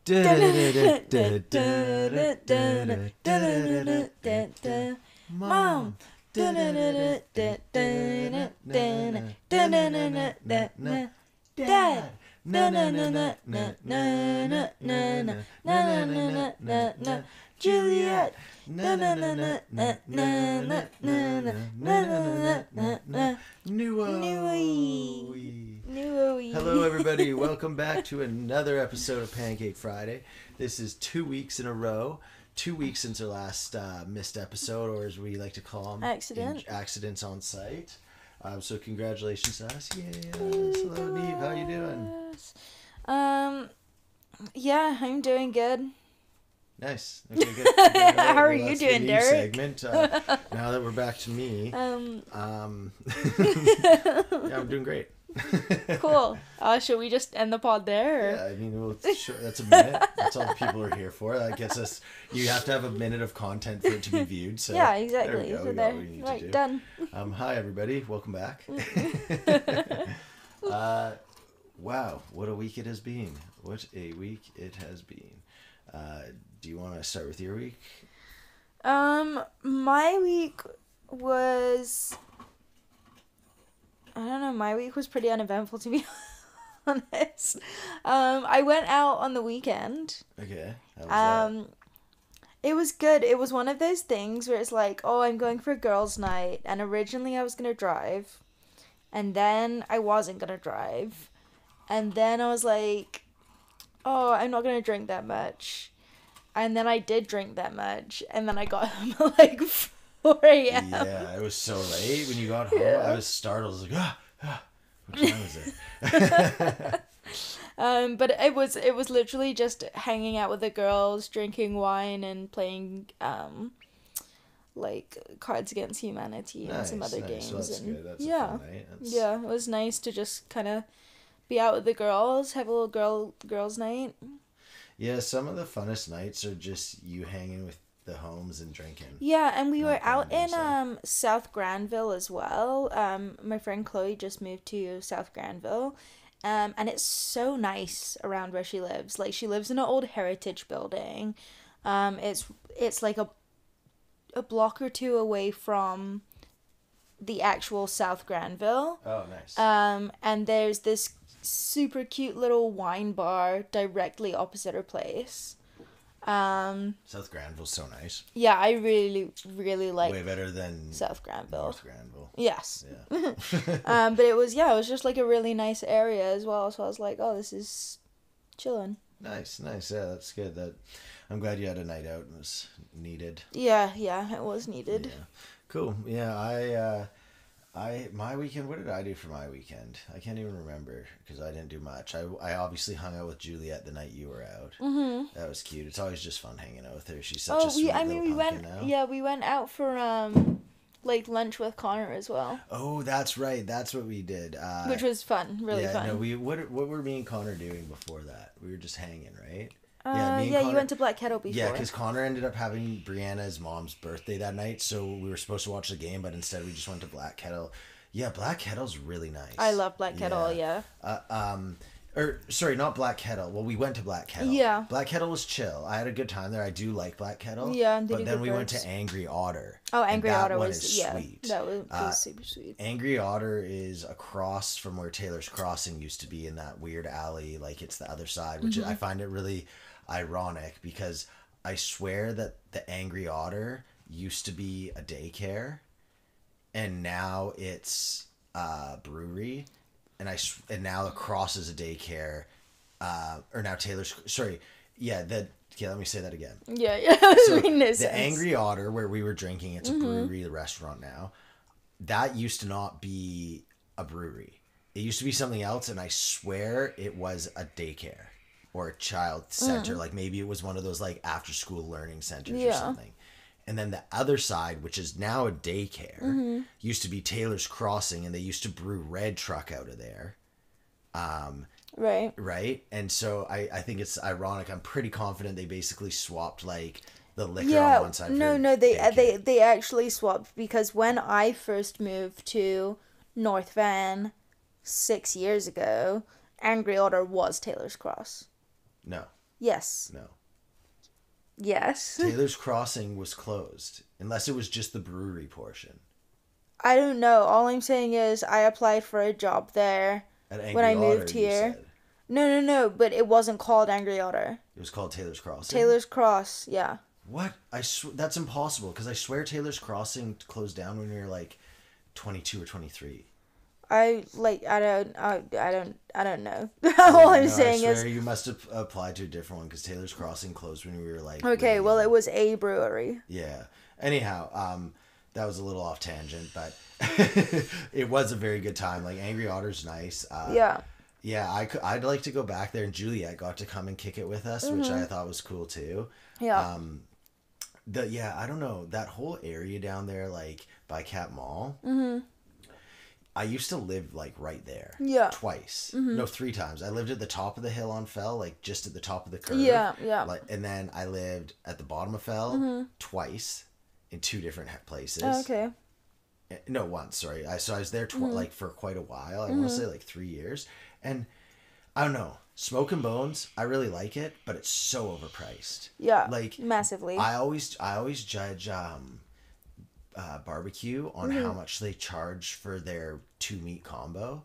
Mom. Dad. Juliet. Hello everybody, welcome back to another episode of Pancake Friday. This is 2 weeks in a row. 2 weeks since our last missed episode, or as we like to call them, accidents on site. So congratulations to us. Yes. Hello Neve, how you doing? Yeah, I'm doing good. Nice. Okay, good. How are you doing, Derek? Segment. Now that we're back to me, yeah, I'm doing great. Cool. Should we just end the pod there? Or? Yeah, I mean, sure, that's a minute. That's all the people are here for. That gets us. You have to have a minute of content for it to be viewed. So yeah, exactly. There we go. So there. Right, done. Hi everybody. Welcome back. Wow, what a week it has been. What a week it has been. Do you want to start with your week? My week was... I don't know, my week was pretty uneventful, to be honest. I went out on the weekend. Okay, how was that? It was good. It was one of those things where it's like, oh, I'm going for a girls' night, and originally I was going to drive, and then I wasn't going to drive, and then I was like, oh, I'm not going to drink that much, and then I did drink that much, and then I got home at like 4 a.m. Yeah, it was so late when you got home. Yeah. I was startled. I was like, what time is it? But it was literally just hanging out with the girls, drinking wine, and playing like Cards Against Humanity and some other games. So that's and good. That's yeah, a fun night. Yeah, it was nice to just kind of be out with the girls, have a little girls' night. Yeah, some of the funnest nights are just you hanging with the homes and drinking. Yeah, and we were out in South Granville as well. My friend Chloe just moved to South Granville, and it's so nice around where she lives. Like, she lives in an old heritage building. It's like a block or two away from the actual South Granville. Oh, nice. And there's this super cute little wine bar directly opposite her place. South Granville's so nice. Yeah, I really, really like way better than South Granville. North Granville. Yes. Yeah. But it was just like a really nice area as well. So I was like, oh, this is chilling. Nice. Yeah, that's good. I'm glad you had a night out and it was needed. Yeah, it was needed. Yeah. Cool. Yeah, my weekend, what did I do for my weekend? I can't even remember because I didn't do much. I obviously hung out with Juliet the night you were out. Mm-hmm. That was cute. It's always just fun hanging out with her. She's such a sweet little pumpkin now. Yeah, we went out for like lunch with Connor as well. Oh, that's right. That's what we did. Which was fun, really fun. No, what were me and Connor doing before that? We were just hanging, right? Connor, you went to Black Kettle before. Yeah, because Connor ended up having Brianna's mom's birthday that night, so we were supposed to watch the game, but instead we just went to Black Kettle. Yeah, Black Kettle's really nice. I love Black Kettle, yeah. Sorry, not Black Kettle. Well, we went to Black Kettle. Yeah. Black Kettle was chill. I had a good time there. I do like Black Kettle. Yeah, but then we went to Angry Otter. Oh, Angry Otter was sweet. That was super sweet. Angry Otter is across from where Taylor's Crossing used to be in that weird alley. Like, it's the other side, which I find it really ironic because I swear that the Angry Otter used to be a daycare and now it's a brewery and now across is a daycare or now Taylor's let me say that again. So the Angry Otter where we were drinking, it's a brewery, the restaurant now, that used to not be a brewery. It used to be something else, and I swear it was a daycare or a child center. Like maybe it was one of those like after school learning centers or something. And then the other side, which is now a daycare, used to be Taylor's Crossing, and they used to brew Red Truck out of there. Right. And so I think it's ironic. I'm pretty confident they basically swapped like the liquor on one side. No, they actually swapped, because when I first moved to North Van 6 years ago, Angry Otter was Taylor's Cross. No. Yes. No. Yes. Taylor's Crossing was closed, unless it was just the brewery portion. I don't know. All I'm saying is I applied for a job there At Angry when I Otter, moved you here. said. No, but it wasn't called Angry Otter. It was called Taylor's Crossing? Taylor's Cross, yeah. What? That's impossible, because I swear Taylor's Crossing closed down when we were like 22 or 23. I don't know. All I'm saying I is swear you must have applied to a different one, because Taylor's Crossing closed when we were like... okay, really well, young. it was a brewery. Yeah. Anyhow, that was a little off tangent, but it was a very good time. Like, Angry Otter's nice. Yeah. Yeah, I'd like to go back there, and Juliet got to come and kick it with us, which I thought was cool too. Yeah. I don't know, that whole area down there, like by Cat Mall. I used to live like right there. Yeah. Twice. No, 3 times. I lived at the top of the hill on Fell, like just at the top of the curve. Yeah. Like, and then I lived at the bottom of Fell twice in 2 different places. Oh, okay. No, once. Sorry. I was there like for quite a while. I want to say like 3 years, and I don't know. Smoke and Bones, I really like it, but it's so overpriced. Yeah. Like massively. I always judge barbecue on how much they charge for their 2 meat combo.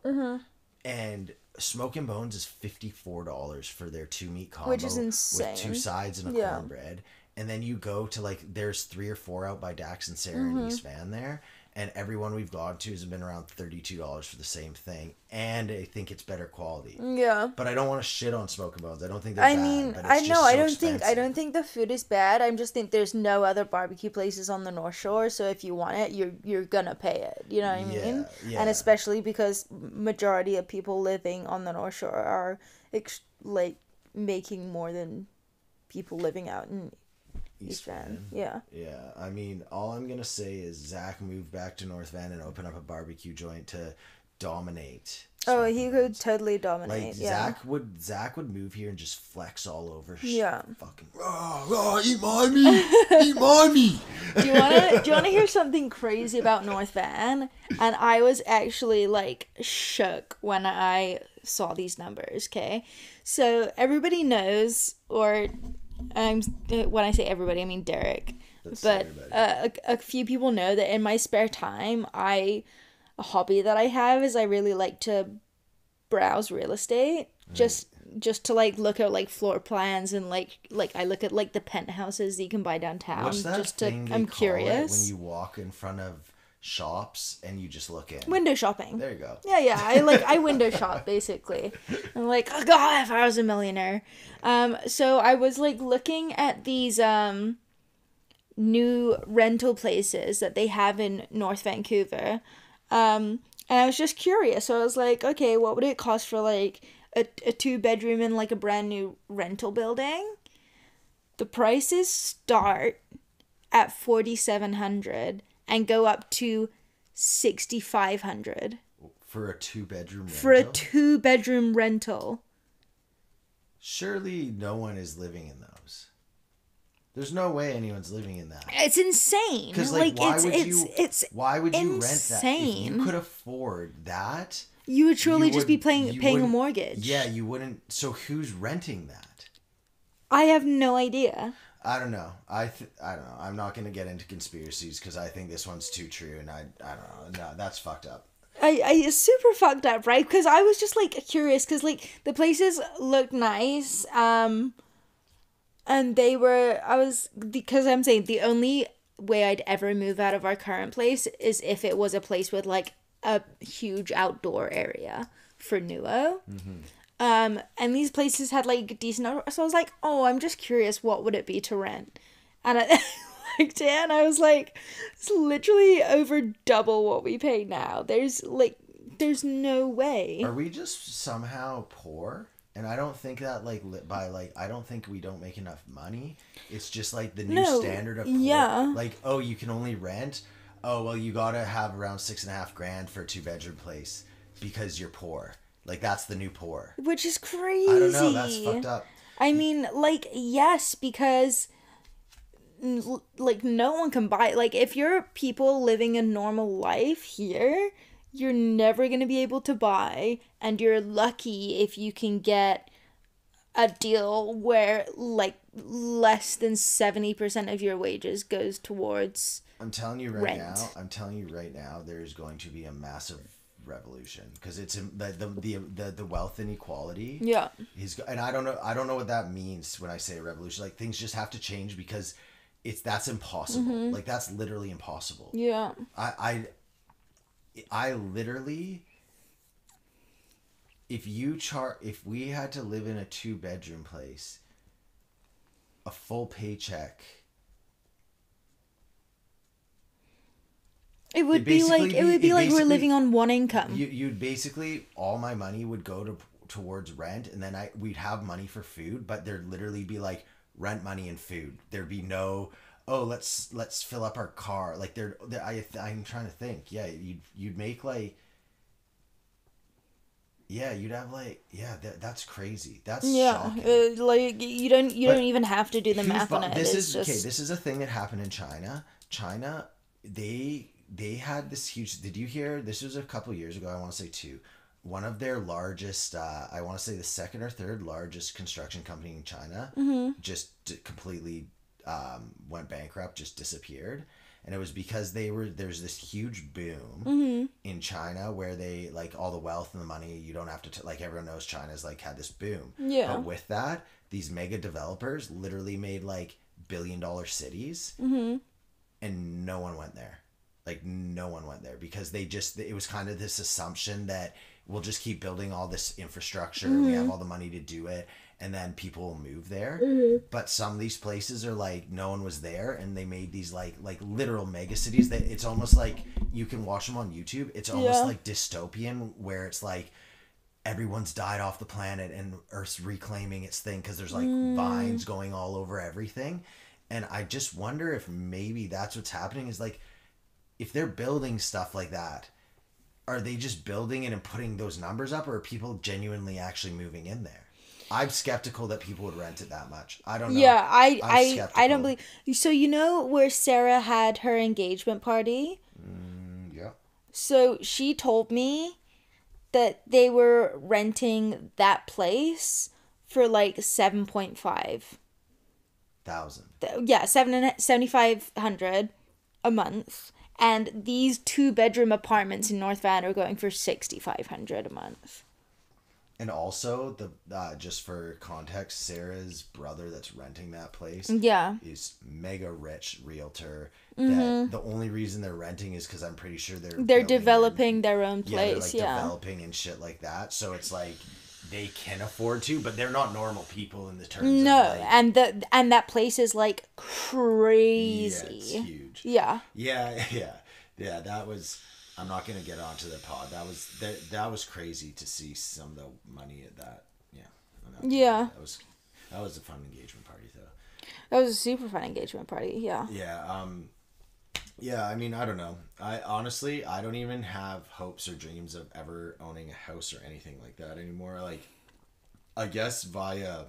And Smoke and Bones is $54 for their 2 meat combo, which is insane, with 2 sides and a cornbread. And then you go to like, there's 3 or 4 out by Dax and Sarah in East Van there, and everyone we've gone to has been around $32 for the same thing, and I think it's better quality. Yeah. But I don't want to shit on Smoke and Bones. I don't think they're bad. mean, But I it's know. just I so don't expensive. think the food is bad. I just think there's no other barbecue places on the North Shore. So if you want it, you're gonna pay it. You know what I mean? Yeah. And especially because majority of people living on the North Shore are like making more than people living out in East Van. Yeah. Yeah, I mean, all I'm gonna say is Zach moved back to North Van and open up a barbecue joint to dominate. Oh, he could totally dominate. Like yeah. Zach would move here and just flex all over. Yeah. Fucking eat my meat, eat my meat. Do you wanna hear something crazy about North Van? And I was actually like shook when I saw these numbers. Okay, so everybody knows, or when I say everybody, I mean Derek. But a few people know that in my spare time, a hobby that I have is I really like to browse real estate, just to like look at like floor plans and like I look at like the penthouses that you can buy downtown. What's that just thing I'm call curious. it when you walk in front of shops and you just look in? Window shopping. There you go. Yeah. I window shop basically. I'm like, oh god, if I was a millionaire. So I was like looking at these new rental places that they have in North Vancouver. And I was just curious. So I was like, okay, what would it cost for like a 2-bedroom in like a brand new rental building? The prices start at $4,700 and go up to $6,500 For a 2-bedroom rental? for a 2-bedroom rental. Surely no one is living in those. There's no way anyone's living in that. It's insane. Because like why it's would you rent that? insane. If you could afford that, You would truly just be you paying a wouldn't- mortgage. Yeah, you wouldn't. So who's renting that? I have no idea. I don't know. I don't know. I'm not gonna get into conspiracies because I think this one's too true, and I don't know. No, that's fucked up. It's super fucked up, right? Because I was just like curious, because like the places looked nice, and because I'm saying the only way I'd ever move out of our current place is if it was a place with like a huge outdoor area for Nuo. And these places had like decent outdoor, so I was like, oh, I'm just curious, what would it be to rent? And I looked at it and I was like, it's literally over double what we pay now. There's no way. Are we just somehow poor? And I don't think that I don't think we don't make enough money. It's just like the new standard of poor. Yeah. Like, oh, you can only rent. Oh, well, you gotta have around $6,500 for a 2-bedroom place because you're poor. Like, that's the new poor. Which is crazy. I don't know. That's fucked up. I mean, like, yes, because like no one can buy. Like, if you're people living a normal life here, you're never gonna be able to buy, and you're lucky if you can get a deal where like less than 70% of your wages goes towards I'm telling you rent. right now, there's going to be a massive revolution because it's the wealth inequality. Yeah. And I don't know what that means when I say revolution. Like things just have to change because that's impossible. Like that's literally impossible. Yeah. I literally, if we had to live in a 2-bedroom place, a full paycheck. It would be like we're living on one income. You'd basically, all my money would go towards rent, and then we'd have money for food, but there'd literally be like rent money and food. There'd be no, oh, let's fill up our car. Like I'm trying to think. Yeah, you'd make like, yeah, you'd have like, yeah, that's crazy. That's shocking. Like you don't even have to do the math on it. This is a thing that happened in China. China, they had this huge. Did you hear? This was a couple years ago. I want to say 2. One of their largest, I want to say the second or third largest construction company in China, just completely went bankrupt, just disappeared. And it was because there's this huge boom in China where they, like, all the wealth and the money, you don't have to, like, everyone knows China's, like, had this boom. Yeah. But with that, these mega developers literally made, like, billion-dollar cities, and no one went there. Like, no one went there because it was kind of this assumption that we'll just keep building all this infrastructure. We have all the money to do it, and then people will move there. But some of these places are like, no one was there, and they made these like literal mega cities that it's almost like you can watch them on YouTube. It's almost like dystopian, where it's like everyone's died off the planet and Earth's reclaiming its thing because there's like vines going all over everything. And I just wonder if maybe that's what's happening, is like, if they're building stuff like that, are they just building it and putting those numbers up, or are people genuinely actually moving in there? I'm skeptical that people would rent it that much. I don't know. Yeah, I don't believe. So you know where Sarah had her engagement party? Yeah. So she told me that they were renting that place for like 7.5 thousand. Yeah, 7,500 a month. And these 2-bedroom apartments in North Van are going for 6,500 a month. And also, just for context, Sarah's brother that's renting that place is mega rich realtor. That the only reason they're renting is because I'm pretty sure they're developing their own place. They're like developing and shit like that. So it's like they can afford to, but they're not normal people in the terms. No, of like, and that place is like crazy. Yeah, it's huge. Yeah. Yeah. That was. I'm not gonna get onto the pod. That was crazy to see some of the money at that. Yeah. That was a fun engagement party though. That was a super fun engagement party. Yeah. Yeah. Yeah. I mean, I don't know. I honestly don't even have hopes or dreams of ever owning a house or anything like that anymore. Like, I guess via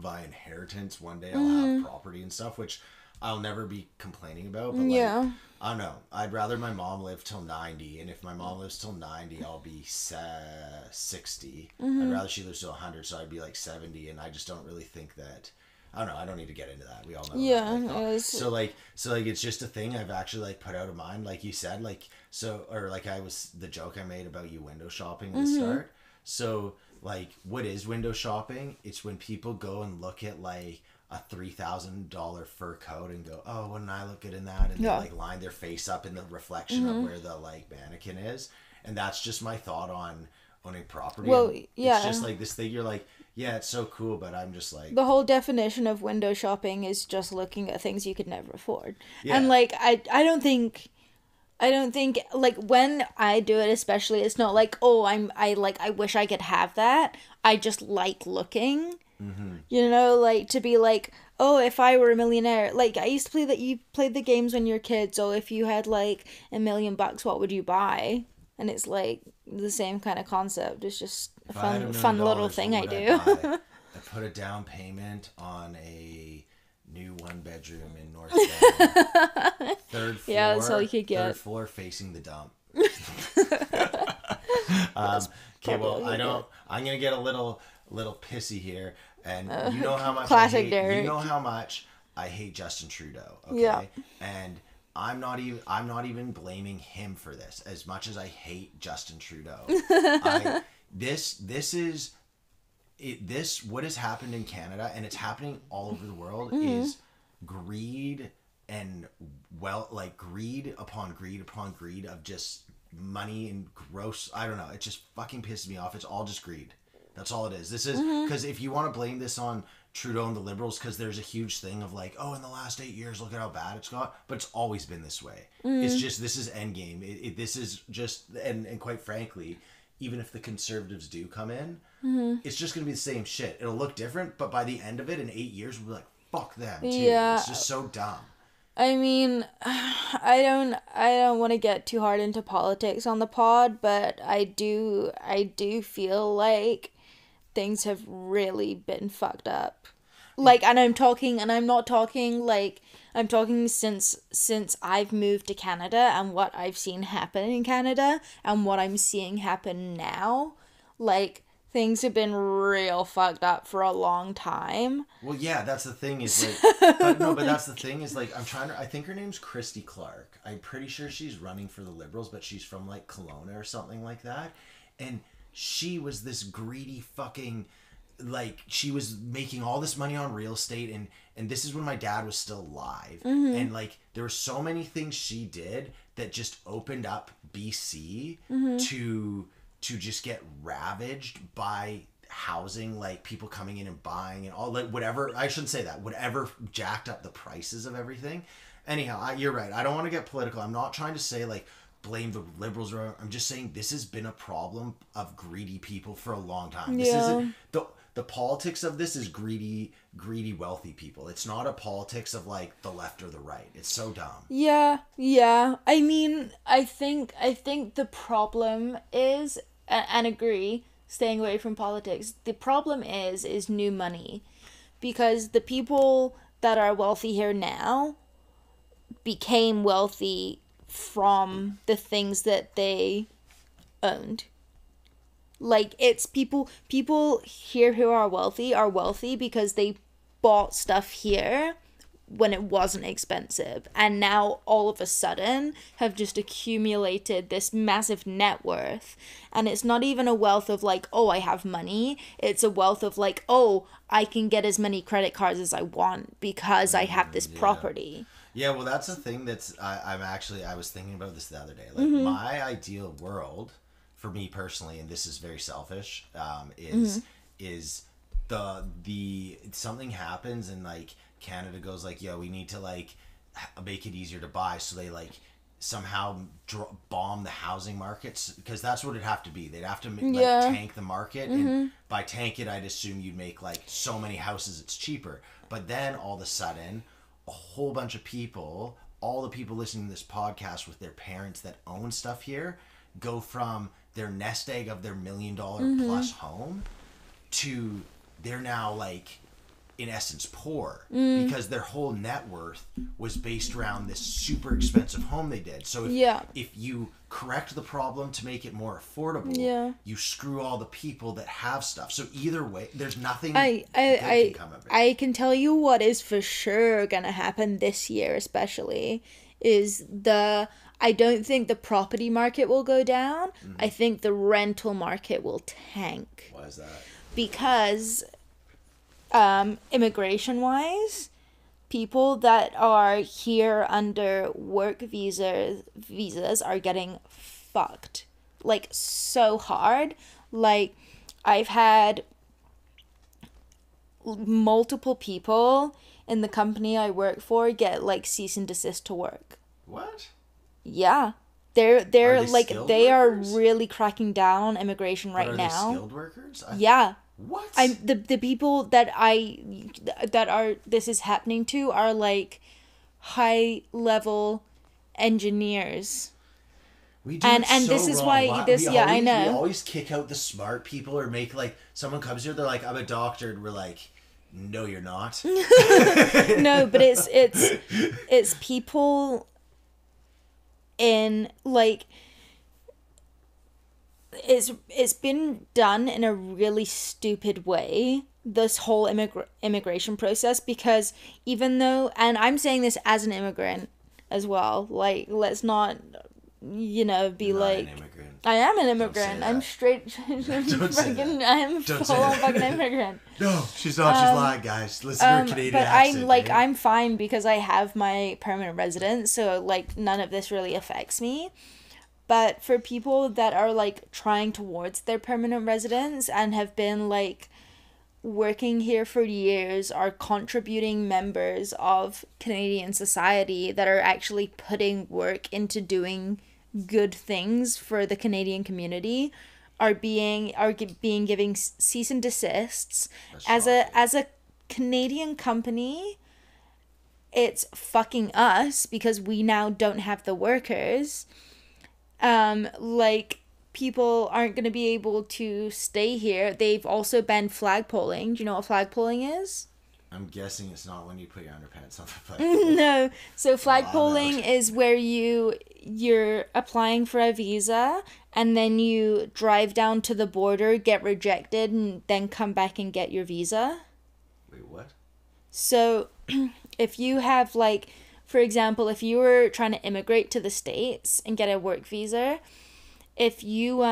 inheritance, one day I'll have property and stuff, which I'll never be complaining about. But like, I don't know. I'd rather my mom live till 90, and if my mom lives till 90, I'll be 60. I'd rather she lives till 100, so I'd be like 70, and I just don't really think that. I don't know. I don't need to get into that. We all know. Yeah. Like, so it's just a thing I've actually like put out of mind, like you said, like the joke I made about you window shopping at the start. So like, what is window shopping? It's when people go and look at like a $3,000 fur coat and go, oh, wouldn't I look good in that? And they like line their face up in the reflection of where the like mannequin is. And that's just my thought on owning property. Well, and yeah. It's just like this thing, you're like, yeah, it's so cool, but I'm just like... The whole definition of window shopping is just looking at things you could never afford. Yeah. And like, I don't think like when I do it, especially, it's not like, oh, I wish I could have that. I just like looking. You know, like to be like, oh, if I were a millionaire, like I used to play that. You played the games when you're kids. So if you had like $1 million, what would you buy? And it's like the same kind of concept. It's just a fun little thing I do. I put a down payment on a new 1-bedroom in North Van. Third floor. Yeah, that's all you could get. Third floor facing the dump. Okay, well, I'm gonna get a little little pissy here, and you know how much classic Derek. you know how much I hate Justin Trudeau. Okay, yeah. and I'm not even blaming him for this as much as I hate Justin Trudeau. What has happened in Canada, and it's happening all over the world, is greed and greed upon greed upon greed of just money and gross. I don't know. It just fucking pisses me off. It's all just greed. That's all it is. This is because if you want to blame this on Trudeau and the Liberals, because there's a huge thing of like, oh, in the last 8 years, look at how bad it's got. But it's always been this way. It's just, this is endgame. This is just, and quite frankly, even if the Conservatives do come in, it's just going to be the same shit. It'll look different, but by the end of it, in 8 years, we'll be like, fuck them, too. Yeah. It's just so dumb. I mean, I don't want to get too hard into politics on the pod, but I do feel like things have really been fucked up. Like, and I'm not talking like, I'm talking since I've moved to Canada and what I've seen happen in Canada and what I'm seeing happen now. Like, things have been real fucked up for a long time. Well, yeah, that's the thing is like, but that's the thing is like, I think her name's Christy Clark. I'm pretty sure she's running for the Liberals, but she's from like Kelowna or something like that. And she was this greedy fucking, like, she was making all this money on real estate, and this is when my dad was still alive. And like, there were so many things she did that just opened up BC to just get ravaged by housing, like people coming in and buying and all, like whatever, I shouldn't say that, whatever jacked up the prices of everything. Anyhow, you're right. I don't want to get political. I'm not trying to say like blame the Liberals, or I'm just saying this has been a problem of greedy people for a long time. This isn't the politics of this is greedy wealthy people. It's not a politics of like the left or the right. It's so dumb. Yeah. I mean, I think the problem is, and agree, staying away from politics. The problem is new money, because the people that are wealthy here now became wealthy from the things that they owned. Like, it's people here who are wealthy because they bought stuff here when it wasn't expensive, and now all of a sudden have just accumulated this massive net worth. And it's not even a wealth of like, oh, I have money. It's a wealth of like, oh, I can get as many credit cards as I want because I have this property. Yeah, well, that's the thing that's I was thinking about this the other day. Like, my ideal world for me personally, and this is very selfish, is the something happens and like Canada goes like, yo, we need to like make it easier to buy, so they like somehow bomb the housing markets, because that's what it'd have to be. They'd have to tank the market, and by tank it, I'd assume you'd make like so many houses it's cheaper. But then all of a sudden, a whole bunch of people, all the people listening to this podcast with their parents that own stuff here, go from their nest egg of their $1 million plus home to they're now like in essence poor, because their whole net worth was based around this super expensive home they did. So if you correct the problem to make it more affordable, you screw all the people that have stuff. So either way, there's nothing good can come of it. I can tell you what is for sure gonna happen this year, especially, is I don't think the property market will go down. I think the rental market will tank. Why is that? Because immigration wise, people that are here under work visas are getting fucked, like so hard. Like, I've had multiple people in the company I work for get like cease and desist to work. What? Yeah. They're like, they workers? are really cracking down on immigration right now. Are they skilled workers? Yeah. What? The people that this is happening to are like high level engineers. We do and so this is wrong. why this I know. We always kick out the smart people, or make like someone comes here, they're like, I'm a doctor, and we're like, no, you're not. No, but it's people in like, it's been done in a really stupid way, this whole immigration process, because even though, and I'm saying this as an immigrant as well, like, let's not, be You're not like, an immigrant. I am an Don't immigrant. say I'm that. straight. Don't say that. I'm Don't full say on that. fucking immigrant. No, she's not. She's lying, guys. Listen to her Canadian But accent. I'm fine because I have my permanent residence, so like none of this really affects me. But for people that are like trying towards their permanent residence and have been like working here for years, are contributing members of Canadian society that are actually putting work into doing good things for the Canadian community, are being giving cease and desists. That's As a Canadian company, it's fucking us because we now don't have the workers. Like, people aren't going to be able to stay here. They've also banned flagpoling. Do you know what flagpoling is? I'm guessing it's not when you put your underpants on the flagpole. No. So flagpoling is where you're applying for a visa and then you drive down to the border, get rejected, and then come back and get your visa. Wait, what? So if you have, like, for example, if you were trying to immigrate to the States and get a work visa, if you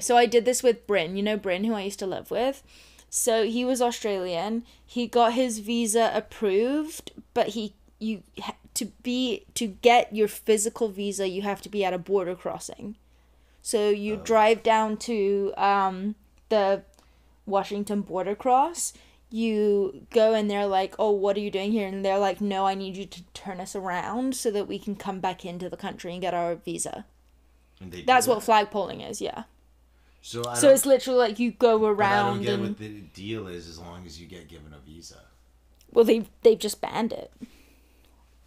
so I did this with Bryn. You know Bryn, who I used to live with? So he was Australian. He got his visa approved, but to get your physical visa, you have to be at a border crossing. So you drive down to the Washington border cross. You go and they're like, oh, what are you doing here? And they're like, no, I need you to turn us around so that we can come back into the country and get our visa. And that's what flagpoling is, yeah. So it's literally like you go around. But I don't get what the deal is as long as you get given a visa. Well, they've just banned it.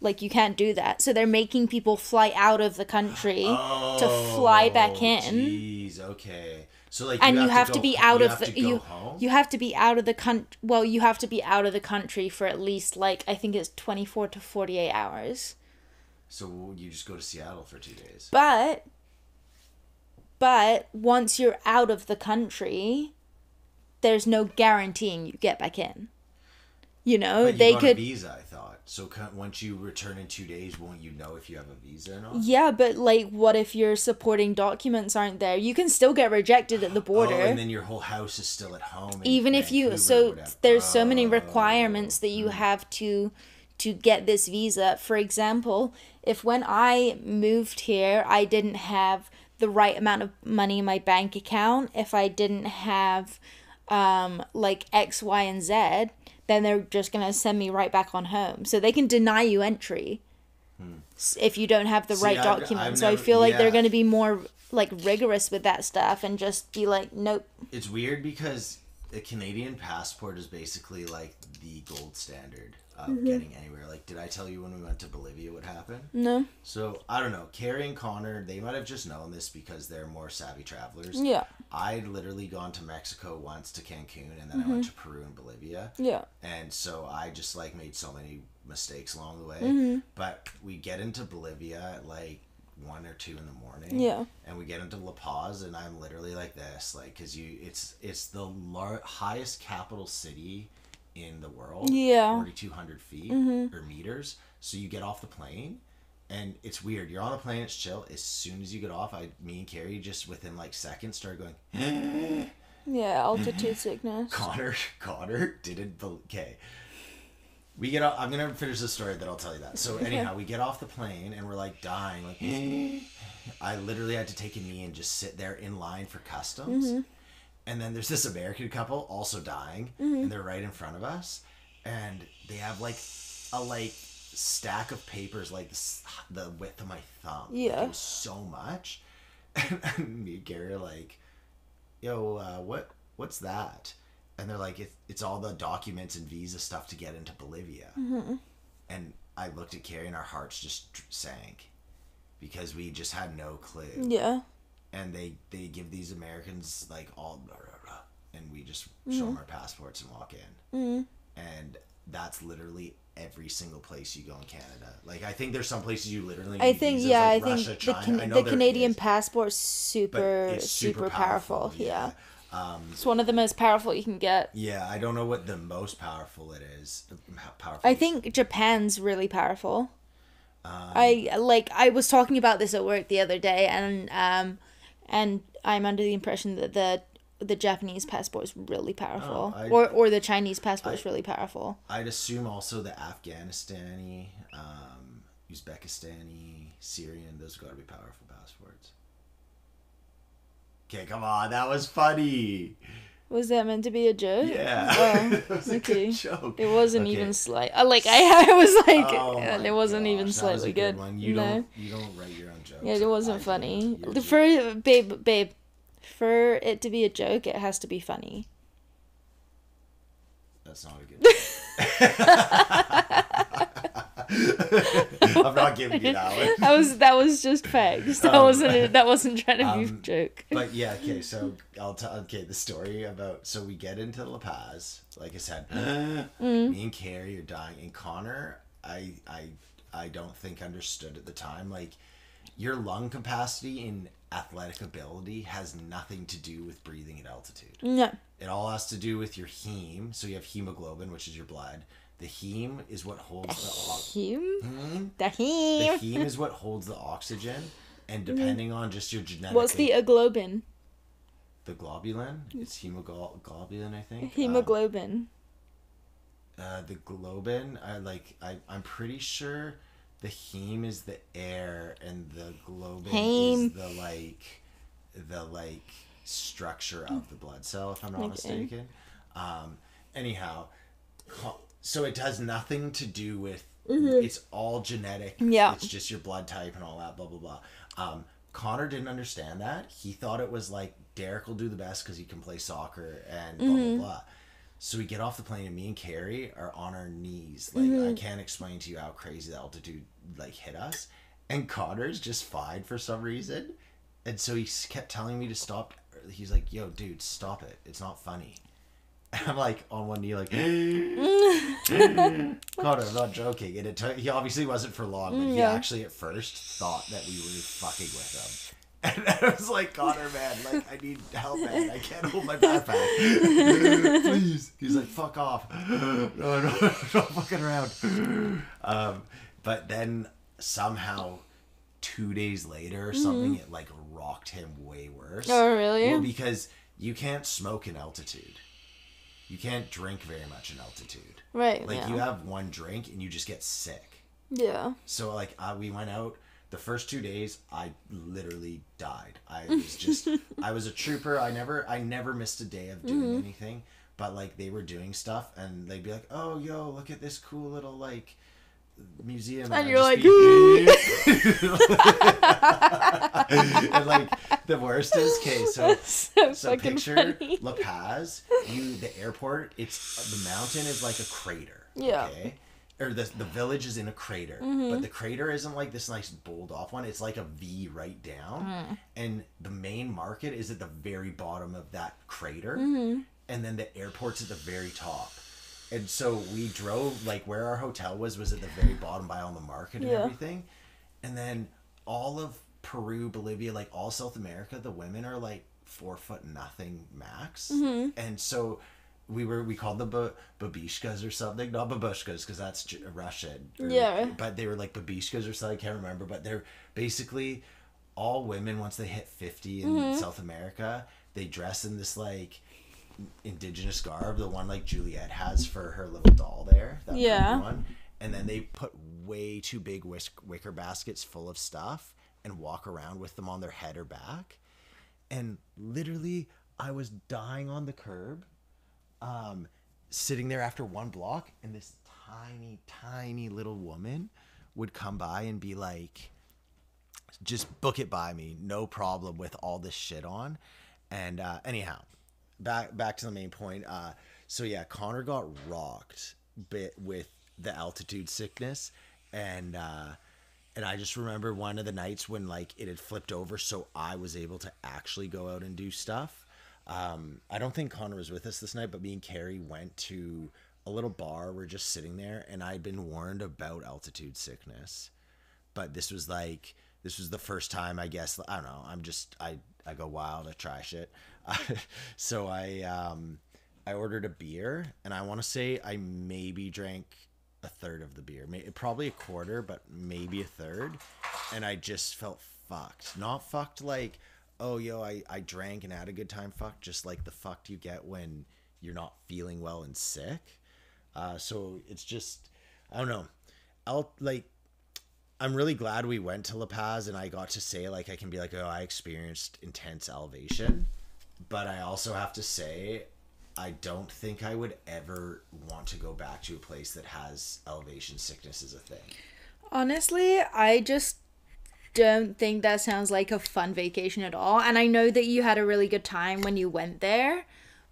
Like, you can't do that. So they're making people fly out of the country to fly back in. Jeez, okay. So like, you have to be out of the you have to be out of the you have to be out of the country for at least, like, I think it's 24 to 48 hours. So you just go to Seattle for 2 days. But once you're out of the country, there's no guaranteeing you get back in. You know, but you got a visa, I thought. So once you return in 2 days, won't you know if you have a visa or not? Yeah, but like, what if your supporting documents aren't there? You can still get rejected at the border. Oh, and then your whole house is still at home. Even if you, so there's so many requirements that you have to get this visa. For example, if when I moved here, I didn't have the right amount of money in my bank account, if I didn't have like X, Y, and Z, then they're just going to send me right back on home. So they can deny you entry if you don't have the right documents. So I feel like they're going to be more like rigorous with that stuff and just be like, nope. It's weird because a Canadian passport is basically like the gold standard of getting anywhere. Like, did I tell you when we went to Bolivia what happened? No. So, I don't know. Carrie and Connor, they might have just known this because they're more savvy travelers. Yeah. I'd literally gone to Mexico once, to Cancun, and then I went to Peru and Bolivia. Yeah. And so I just, like, made so many mistakes along the way. But we get into Bolivia at, like, 1 or 2 in the morning. Yeah. And we get into La Paz, and I'm literally like this. Like, because it's the highest capital city in the world. Yeah. 4,200 feet or meters. So you get off the plane, and it's weird. You're on the plane, it's chill. As soon as you get off, me and Carrie just within like seconds started going. Yeah, altitude sickness. Connor didn't. Okay. We get off. I'm gonna finish the story, then I'll tell you that. So anyhow, we get off the plane and we're like dying. Like, I literally had to take a knee and just sit there in line for customs. And then there's this American couple also dying, and they're right in front of us, and they have like a stack of papers like the width of my thumb. Yeah. Like, it was so much, and me and Gary are like, "Yo, what's that?" And they're like, "It's all the documents and visa stuff to get into Bolivia." And I looked at Carrie, and our hearts just sank because we just had no clue. Yeah. And they give these Americans like all blah, blah, blah, and we just show them our passports and walk in. And that's literally every single place you go in Canada. Like, I think there's some places you literally need I think visas, yeah, like I Russia, think China. I know the there Canadian is, passport's but super it's super powerful. yeah. Yeah. It's one of the most powerful you can get. Yeah, I don't know what the most powerful it is. How powerful I is- think Japan's really powerful. I was talking about this at work the other day, and I'm under the impression that the Japanese passport is really powerful, or the Chinese passport is really powerful. I'd assume also the Afghanistani, Uzbekistani, Syrian, those got to be powerful passports. Okay, come on, that was funny. Was that meant to be a joke? Yeah, Oh, that was a okay. good joke. It wasn't Okay. even slight. I was like, Oh and my it wasn't gosh, even that was a slightly good. one. You No. don't write your own jokes. Yeah, it wasn't I do. funny. Yours For babe, for it to be a joke, it has to be funny. That's not a good joke. I'm not giving you that one. That was just facts. That wasn't trying to be a joke. But yeah, okay, so I'll tell the story about, so we get into La Paz, like I said, me and Carrie are dying, and Connor, I don't think understood at the time, like, your lung capacity and athletic ability has nothing to do with breathing at altitude. No. It all has to do with your heme. So you have hemoglobin, which is your blood. The heme is what holds the heme. The The heme. heme is what holds the oxygen, and depending on just your genetic. What's the globin? The globulin? It's hemoglobin, I think. Hemoglobin. The globin, I'm pretty sure the heme is the air, and the globin is the structure of the blood cell, if I'm not mistaken. Anyhow, so it has nothing to do with, it's all genetic. Yeah. It's just your blood type and all that, blah, blah, blah. Connor didn't understand that. He thought it was like, Derek will do the best because he can play soccer and blah, blah, blah. So we get off the plane, and me and Carrie are on our knees. Like, I can't explain to you how crazy the altitude, like, hit us. And Connor's just fine for some reason. And so he kept telling me to stop. He's like, yo, dude, stop it. It's not funny. And I'm like, on one knee, like, Connor, I'm not joking. And he obviously wasn't for long, but he actually at first thought that we were fucking with him. And I was like, Connor, man, like, I need help, man. I can't hold my backpack. Please. He's like, fuck off. No, not fucking around. But then somehow 2 days later or something, it like rocked him way worse. Oh, really? Well, because you can't smoke in altitude. You can't drink very much in altitude. Right. Like, you have one drink and you just get sick. Yeah. So, like, we went out. The first 2 days, I literally died. I was just, I was a trooper. I never missed a day of doing anything. But, like, they were doing stuff, and they'd be like, oh, yo, look at this cool little, like, museum. And you're like, and, like, the worst is, okay, so picture funny. La Paz, the airport, the mountain is like a crater. Yeah. Okay? Or the village is in a crater, but the crater isn't like this nice bold off one. It's like a V right down, and the main market is at the very bottom of that crater, and then the airport's at the very top. And so we drove, like, where our hotel was at the very bottom by all the market and everything, and then all of Peru, Bolivia, like all South America, the women are like 4'0" max, and so. We called them babishkas or something. Not babushkas, because that's Russian. But they were like babishkas or something. I can't remember. But they're basically all women, once they hit 50 in South America, they dress in this, like, indigenous garb. The one, like, Juliet has for her little doll there. That one. And then they put way too big wicker baskets full of stuff and walk around with them on their head or back. And literally, I was dying on the curb. Sitting there after one block, and this tiny little woman would come by and be like, just book it by me, no problem, with all this shit on. And anyhow, back to the main point. So yeah, Connor got rocked with the altitude sickness, and I just remember one of the nights when, like, it had flipped over, so I was able to actually go out and do stuff. I don't think Connor was with us this night, but me and Carrie went to a little bar. We're just sitting there, and I'd been warned about altitude sickness, but this was the first time, I guess. I don't know. I go wild. I try shit. So I ordered a beer, and I want to say I maybe drank a third of the beer, probably a quarter, but maybe a third, and I just felt fucked. Not fucked like, oh yo, I drank and had a good time. Fucked, just like the fucked you get when you're not feeling well and sick. So it's just, I don't know. I'm really glad we went to La Paz, and I got to say, like, I can be like, oh, I experienced intense elevation, but I also have to say, I don't think I would ever want to go back to a place that has elevation sickness as a thing. Honestly, I just don't think that sounds like a fun vacation at all. And I know that you had a really good time when you went there,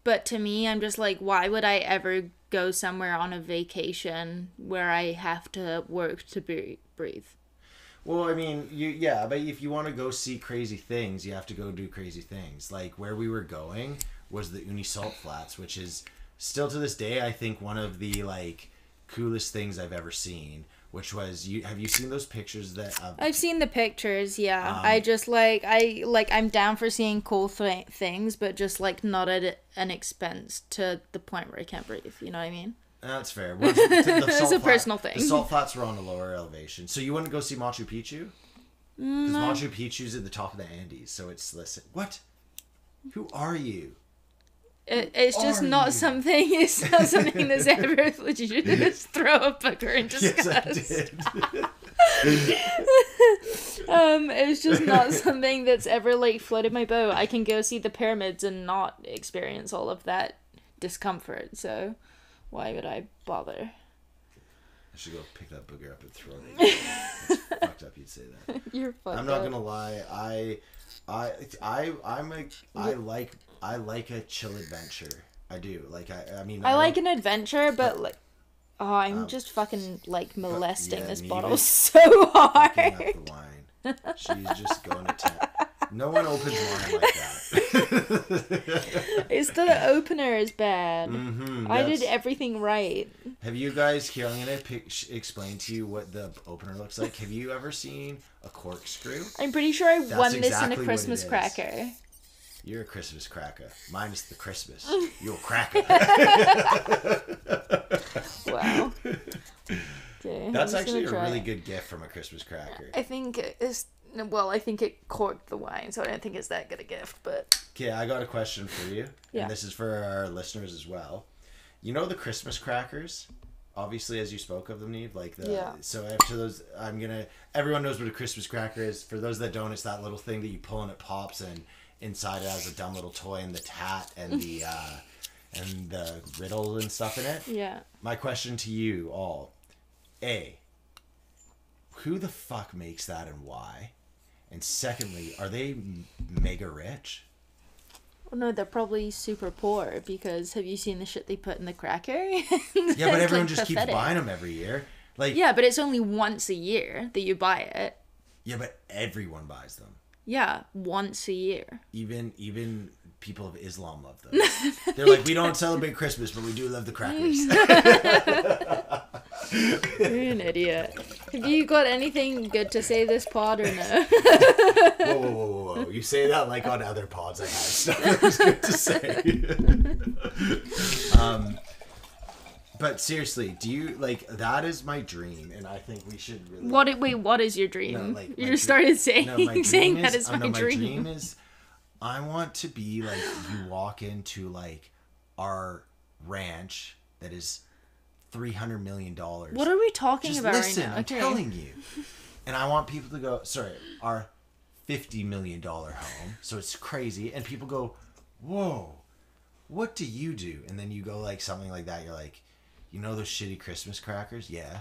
but to me, I'm just like, why would I ever go somewhere on a vacation where I have to work to breathe? Well, I mean, but if you want to go see crazy things, you have to go do crazy things. Like, where we were going was the Uni Salt Flats, which is still to this day, I think, one of the, like, coolest things I've ever seen. Which was, have you seen those pictures that... I've seen the pictures, yeah. I just, I'm down for seeing cool things, but just, like, not at an expense to the point where I can't breathe, you know what I mean? That's fair. It's a personal thing. The Salt Flats were on a lower elevation. So you wouldn't go see Machu Picchu? Because Machu Picchu's at the top of the Andes, so it's... Listen, what? Who are you? It's just not something. It's not something that's ever. Did you just throw a booger in disgust? Yes, I did. It's just not something that's ever like floated my boat. I can go see the pyramids and not experience all of that discomfort. So, why would I bother? I should go pick that booger up and throw it. It's fucked up. You'd say that. You're fucked. I'm not gonna lie. I like a chill adventure. I do. Like, I like an adventure, but like, I'm just fucking like molesting this bottle so hard. Fucking up the wine. She's just going to town. No one opens wine like that. It's the opener is bad. Mm-hmm, I did everything right. Have you guys, here, I'm going to explain to you what the opener looks like. Have you ever seen a corkscrew? I'm pretty sure I won this in a Christmas cracker. You're a Christmas cracker. Mine is the Christmas. You're a cracker. Wow. Okay, that's actually a really good gift from a Christmas cracker. I think it corked the wine, so I don't think it's that good a gift, but... Okay, I got a question for you. Yeah. And this is for our listeners as well. You know the Christmas crackers? Obviously, as you spoke of them, Neve, like the... Yeah. So after those, everyone knows what a Christmas cracker is. For those that don't, it's that little thing that you pull and it pops, and inside it has a dumb little toy and the tat and the riddle and stuff in it. Yeah. My question to you all: A, who the fuck makes that and why? And secondly, are they mega rich? Well, no, they're probably super poor, because have you seen the shit they put in the cracker? Yeah, but everyone just keeps buying them every year. Like, yeah, but it's only once a year that you buy it. Yeah, but everyone buys them. Yeah, once a year. Even people of Islam love them. They're like, we don't celebrate Christmas, but we do love the crackers. You're an idiot. Have you got anything good to say this pod or no? Whoa. You say that like on other pods I have stuff that was good to say. But seriously, do you, like, that is my dream, and I think we should really... What is your dream? No, like, you just started saying, saying that is my dream. My dream is, I want to be, like, you walk into, like, our ranch that is $300 million. What are we talking about right now? I'm telling you. And I want people to go, sorry, our $50 million home, so it's crazy, and people go, whoa, what do you do? And then you go, like, something like that, you're like... You know those shitty Christmas crackers? Yeah,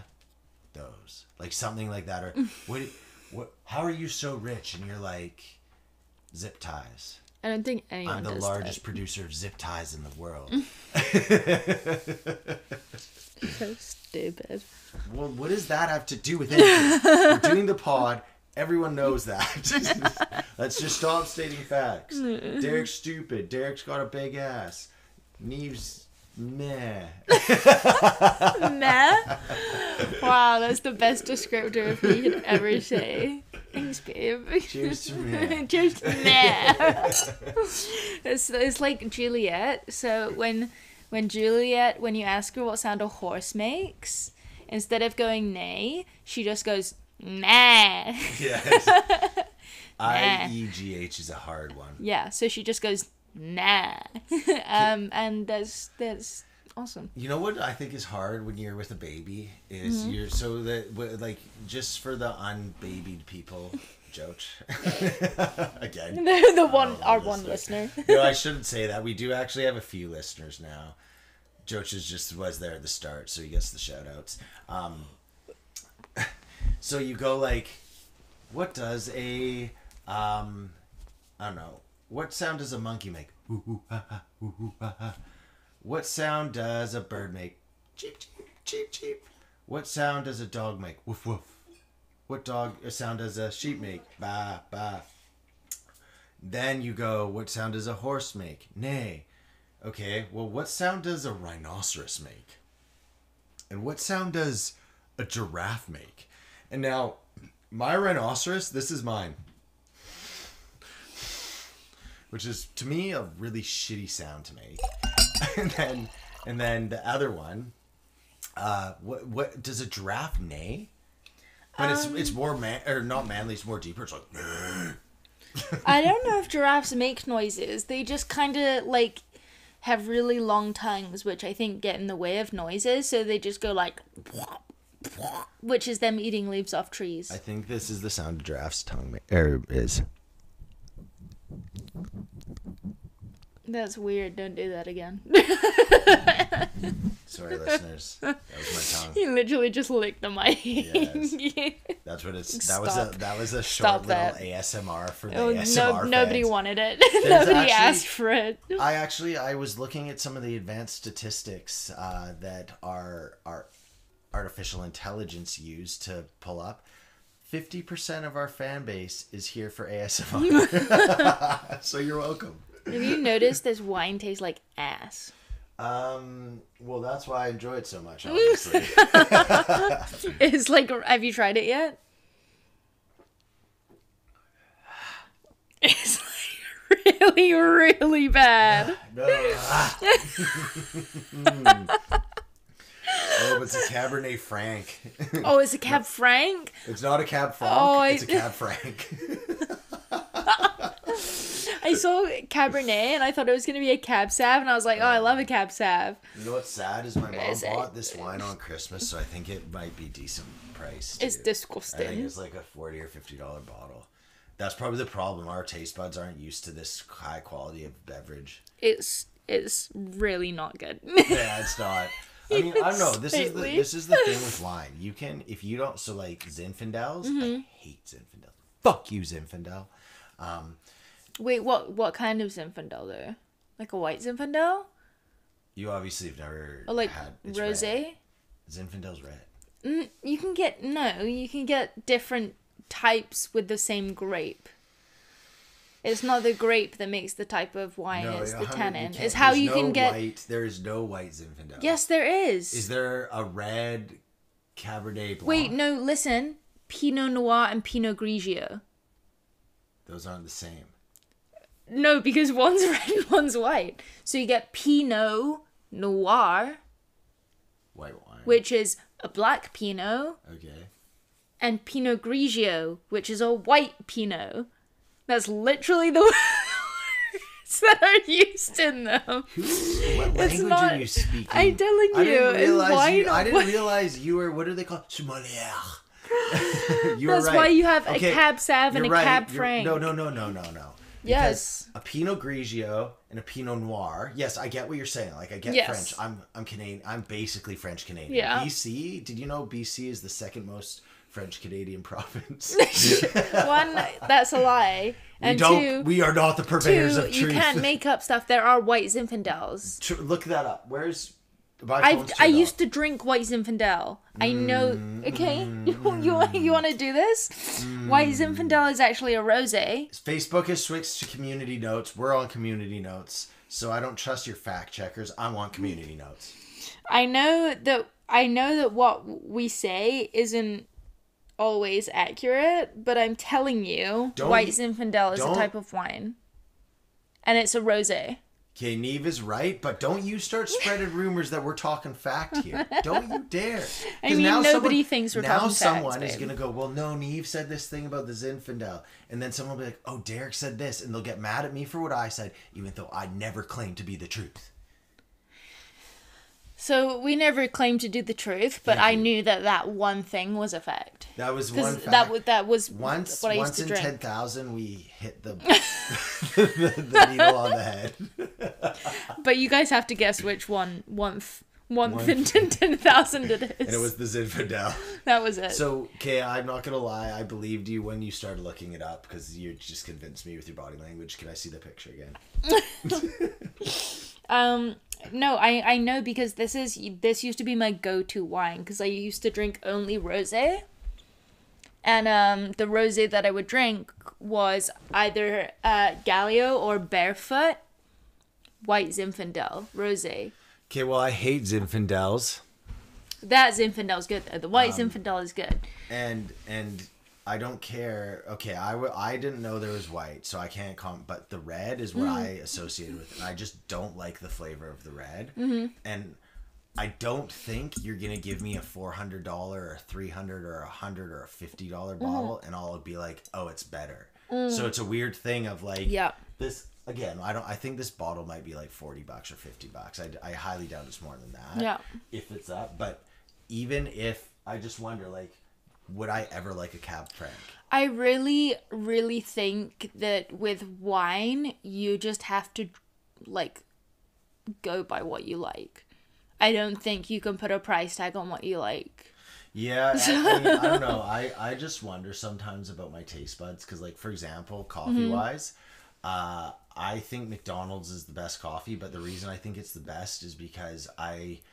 those. Like something like that. Or what? How are you so rich? And you're like, zip ties. I don't think anyone does. I'm the largest producer of zip ties in the world. So stupid. Well, what does that have to do with anything? We're doing the pod. Everyone knows that. Let's just stop stating facts. Derek's stupid. Derek's got a big ass. Neve's Meh. Meh? Wow, that's the best descriptor you could ever say. Thanks, babe. Cheers to meh. Cheers to meh. It's like Juliet. So when Juliet, when you ask her what sound a horse makes, instead of going neigh, she just goes nah. Yes. I-E-G-H is a hard one. Yeah, so she just goes nah. And that's awesome. You know what I think is hard when you're with a baby is you're so that like just for the unbabied people, Joach. Again. Our one listener. No, I shouldn't say that. We do actually have a few listeners now. Joach was there at the start, so he gets the shout outs. So you go like, what does a I don't know, what sound does a monkey make? Ooh, ooh, ha, ha, ooh, ooh, ha, ha. What sound does a bird make? Cheep, cheep, cheep, cheep. What sound does a dog make? Woof, woof. What sound does a sheep make? Ba, ba. Then you go, what sound does a horse make? Neigh. Okay, well, what sound does a rhinoceros make? And what sound does a giraffe make? And now, my rhinoceros, this is mine. Which is, to me, a really shitty sound to make. and then the other one, what does a giraffe neigh? But it's more not manly, it's more deeper. It's like I don't know if giraffes make noises. They just kind of like have really long tongues, which I think get in the way of noises. So they just go like, which is them eating leaves off trees. I think this is the sound a giraffe's tongue is. That's weird. Don't do that again. Sorry, listeners. That was my tongue. You literally just licked the mic. Yes. That's what it's. That was a short little ASMR for the ASMR fans. Nobody wanted it. Nobody asked for it. I was looking at some of the advanced statistics that our artificial intelligence used to pull up. 50% of our fan base is here for ASMR. So you're welcome. Have you noticed this wine tastes like ass? Well, that's why I enjoy it so much, obviously. It's like, have you tried it yet? It's like really, really bad. No. Oh, it's a Cabernet Franc. Oh, it's a Cab Franc? It's not a Cab Franc. It's a Cab Franc. I saw Cabernet and I thought it was going to be a Cab Sav, and I was like, oh, I love a Cab Sav. You know what's sad is my mom bought this wine on Christmas, so I think it might be decent price. It's disgusting. I think it's like a $40 or $50 bottle. That's probably the problem. Our taste buds aren't used to this high quality of beverage. It's really not good. Yeah, it's not. I mean, I don't know. This is the thing with wine. You can, if you don't, so like Zinfandels. I hate Zinfandels. Fuck you, Zinfandel. Wait, what kind of Zinfandel though? Like a white Zinfandel? You obviously have never like had rosé. Zinfandel's red. You can get different types with the same grape. It's not the grape that makes the type of wine. No, it's the tannin. It's how you can get. There is no white Zinfandel. Yes, there is. Is there a red Cabernet Blanc? Wait, no. Listen, Pinot Noir and Pinot Grigio. Those aren't the same. No, because one's red and one's white. So you get Pinot Noir, white wine, which is a black Pinot. Okay. And Pinot Grigio, which is a white Pinot. That's literally the words that are used in them. What language are you speaking? I'm telling you. I didn't realize you were, what are they called? Sommelier. That's right. Why you have a Cab Sav and a Cab Franc. No. Yes. Because a Pinot Grigio and a Pinot Noir. Yes, I get what you're saying. Like, I get French. I'm Canadian. I'm basically French Canadian. Yeah. BC. Did you know BC is the second most French Canadian province? One, that's a lie. And we are not the purveyors of truth. You can't make up stuff. There are white Zinfandels. Look that up. Where's... I used to drink white Zinfandel. I know. Okay, you want to do this? White Zinfandel is actually a rosé. Facebook has switched to community notes. We're on community notes. So I don't trust your fact checkers. I want community notes. I know that what we say isn't always accurate, but I'm telling you, White Zinfandel is a type of wine. And it's a rosé. Okay, Neve is right, but don't you start spreading rumors that we're talking fact here. Don't you dare. I mean, nobody thinks we're talking facts, now someone is going to go, well, no, Neve said this thing about the Zinfandel. And then someone will be like, oh, Derek said this. And they'll get mad at me for what I said, even though I never claimed to be the truth. So we never claimed to do the truth, but I knew that one thing was a fact. That was one fact. That was once, what I used once to in drink. 10,000, we hit the, the needle on the head. But you guys have to guess which one in 10,000 it is. And it was the Zinfandel. That was it. So, okay, I'm not going to lie. I believed you when you started looking it up because you just convinced me with your body language. Can I see the picture again? No, I know because this used to be my go-to wine because I used to drink only rosé. And the rosé that I would drink was either Galio or Barefoot White Zinfandel rosé. Okay, well, I hate Zinfandels. That Zinfandel's good though. The White Zinfandel is good. And I don't care. Okay, I didn't know there was white, so I can't comment. But the red is what I associated with it. And I just don't like the flavor of the red. Mm-hmm. And I don't think you're going to give me a $400 or $300 or $100 or a $50 bottle, and I'll be like, oh, it's better. So it's a weird thing of like, this, again, I think this bottle might be like $40 or $50. I highly doubt it's more than that. Yeah. If it's up. But even if, I just wonder, like, would I ever like a Cab Franc? I really, really think that with wine, you just have to, like, go by what you like. I don't think you can put a price tag on what you like. Yeah, I mean, I don't know. I just wonder sometimes about my taste buds. Because, like, for example, coffee-wise, I think McDonald's is the best coffee, but the reason I think it's the best is because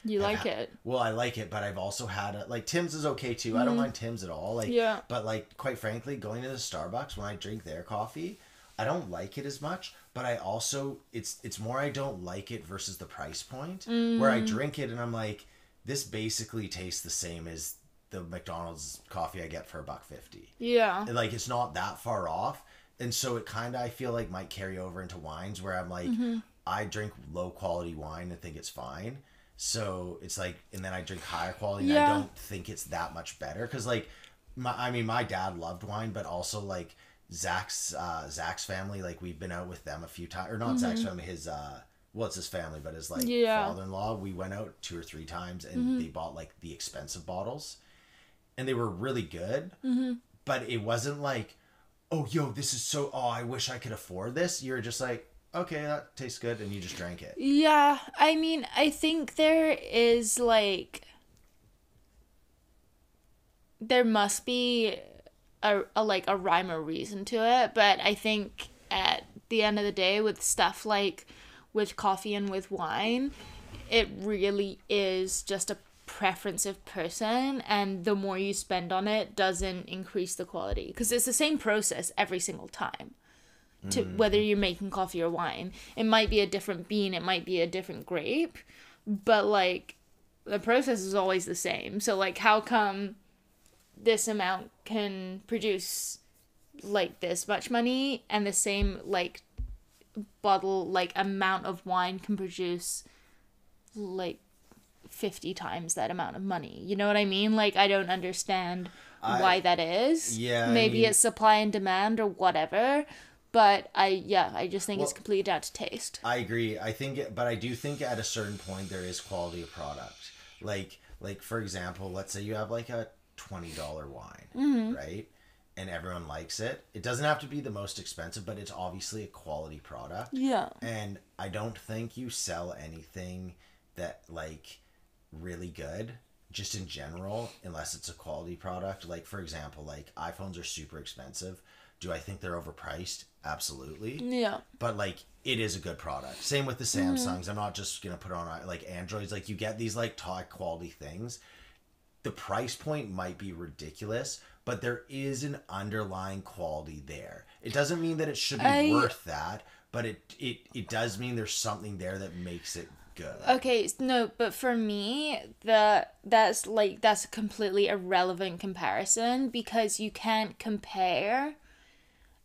You like it. Well, I like it, but I've also had it. Like, Tim's is okay, too. I don't mind Tim's at all. Like, yeah. But, like, quite frankly, going to the Starbucks, when I drink their coffee, I don't like it as much, but I also, it's more I don't like it versus the price point, where I drink it and I'm like, this basically tastes the same as the McDonald's coffee I get for $1.50. Yeah. Like, it's not that far off. And so it kind of, I feel like, might carry over into wines where I'm like, I drink low quality wine and think it's fine. So it's like, and then I drink higher quality and I don't think it's that much better. Cause like, my dad loved wine, but also like Zach's family, like we've been out with them a few times, or not Zach's family, his, well, it's his family, but his like father-in-law, we went out 2 or 3 times and they bought like the expensive bottles and they were really good, but it wasn't like, oh, yo, this is so, oh, I wish I could afford this. You're just like, okay, that tastes good, and you just drank it. Yeah, I mean, I think there is, like, there must be a rhyme or reason to it, but I think at the end of the day, with stuff like with coffee and with wine, it really is just a preference of person, and the more you spend on it doesn't increase the quality because it's the same process every single time to whether you're making coffee or wine. It might be a different bean, it might be a different grape, but like the process is always the same. So like, how come this amount can produce like this much money and the same like bottle, like amount of wine can produce like 50 times that amount of money? You know what I mean? Like, I don't understand why that is. Yeah. Maybe it's supply and demand or whatever. But I just think it's completely down to taste. I agree. But I do think at a certain point there is quality of product. Like for example, let's say you have like a $20 wine, right? And everyone likes it. It doesn't have to be the most expensive, but it's obviously a quality product. Yeah. And I don't think you sell anything that like really good just in general unless it's a quality product. Like for example, like iPhones are super expensive. Do I think they're overpriced? Absolutely. Yeah. But like, it is a good product. Same with the Samsungs. I'm not just gonna put on like Androids. Like, you get these like top quality things. The price point might be ridiculous, but there is an underlying quality there. It doesn't mean that it should be worth that, but it does mean there's something there that makes it good. Okay, no, but for me, that's a completely irrelevant comparison, because you can't compare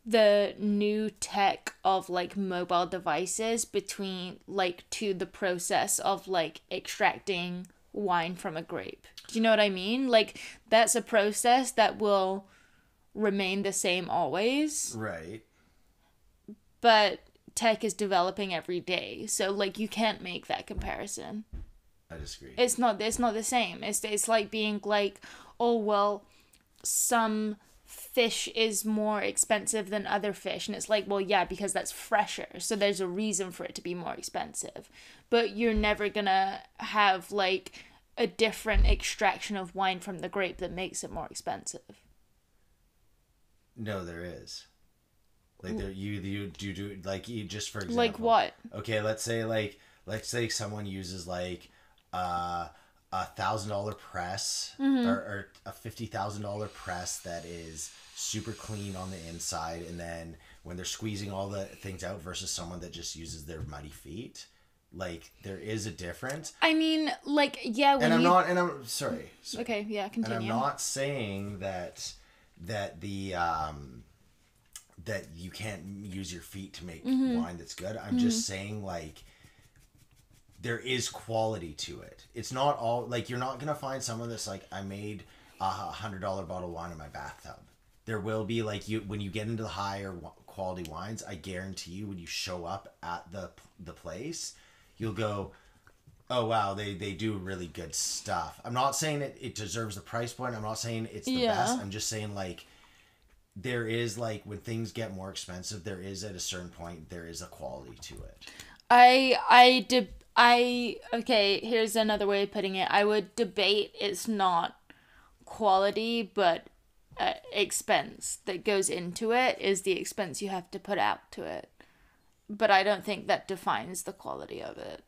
the new tech of like mobile devices between like to the process of like extracting wine from a grape. Do you know what I mean? Like, that's a process that will remain the same always. Right. But tech is developing every day, so like you can't make that comparison. I disagree. It's not the same. It's like being like, oh well, some fish is more expensive than other fish, and it's like, well, yeah, because that's fresher, so there's a reason for it to be more expensive. But you're never gonna have like a different extraction of wine from the grape that makes it more expensive. No, there is. Like there, you do like, you just for example. Like what? Okay, let's say someone uses like $1,000 press, or a $50,000 press that is super clean on the inside, and then when they're squeezing all the things out versus someone that just uses their muddy feet. Like, there is a difference. I mean, like, yeah. And I'm sorry. Okay, yeah, continue. And I'm not saying that the that you can't use your feet to make wine that's good. I'm just saying, like, there is quality to it. It's not all, like, you're not gonna find someone that's like, I made $100 bottle of wine in my bathtub. There will be, like, when you get into the higher quality wines, I guarantee you, when you show up at the place, you'll go, oh wow, they do really good stuff. I'm not saying it deserves the price point. I'm not saying it's the best. I'm just saying, like, there is, like, when things get more expensive, there is, at a certain point, there is a quality to it. Okay, here's another way of putting it. I would debate it's not quality, but expense that goes into it is the expense you have to put out to it. But I don't think that defines the quality of it,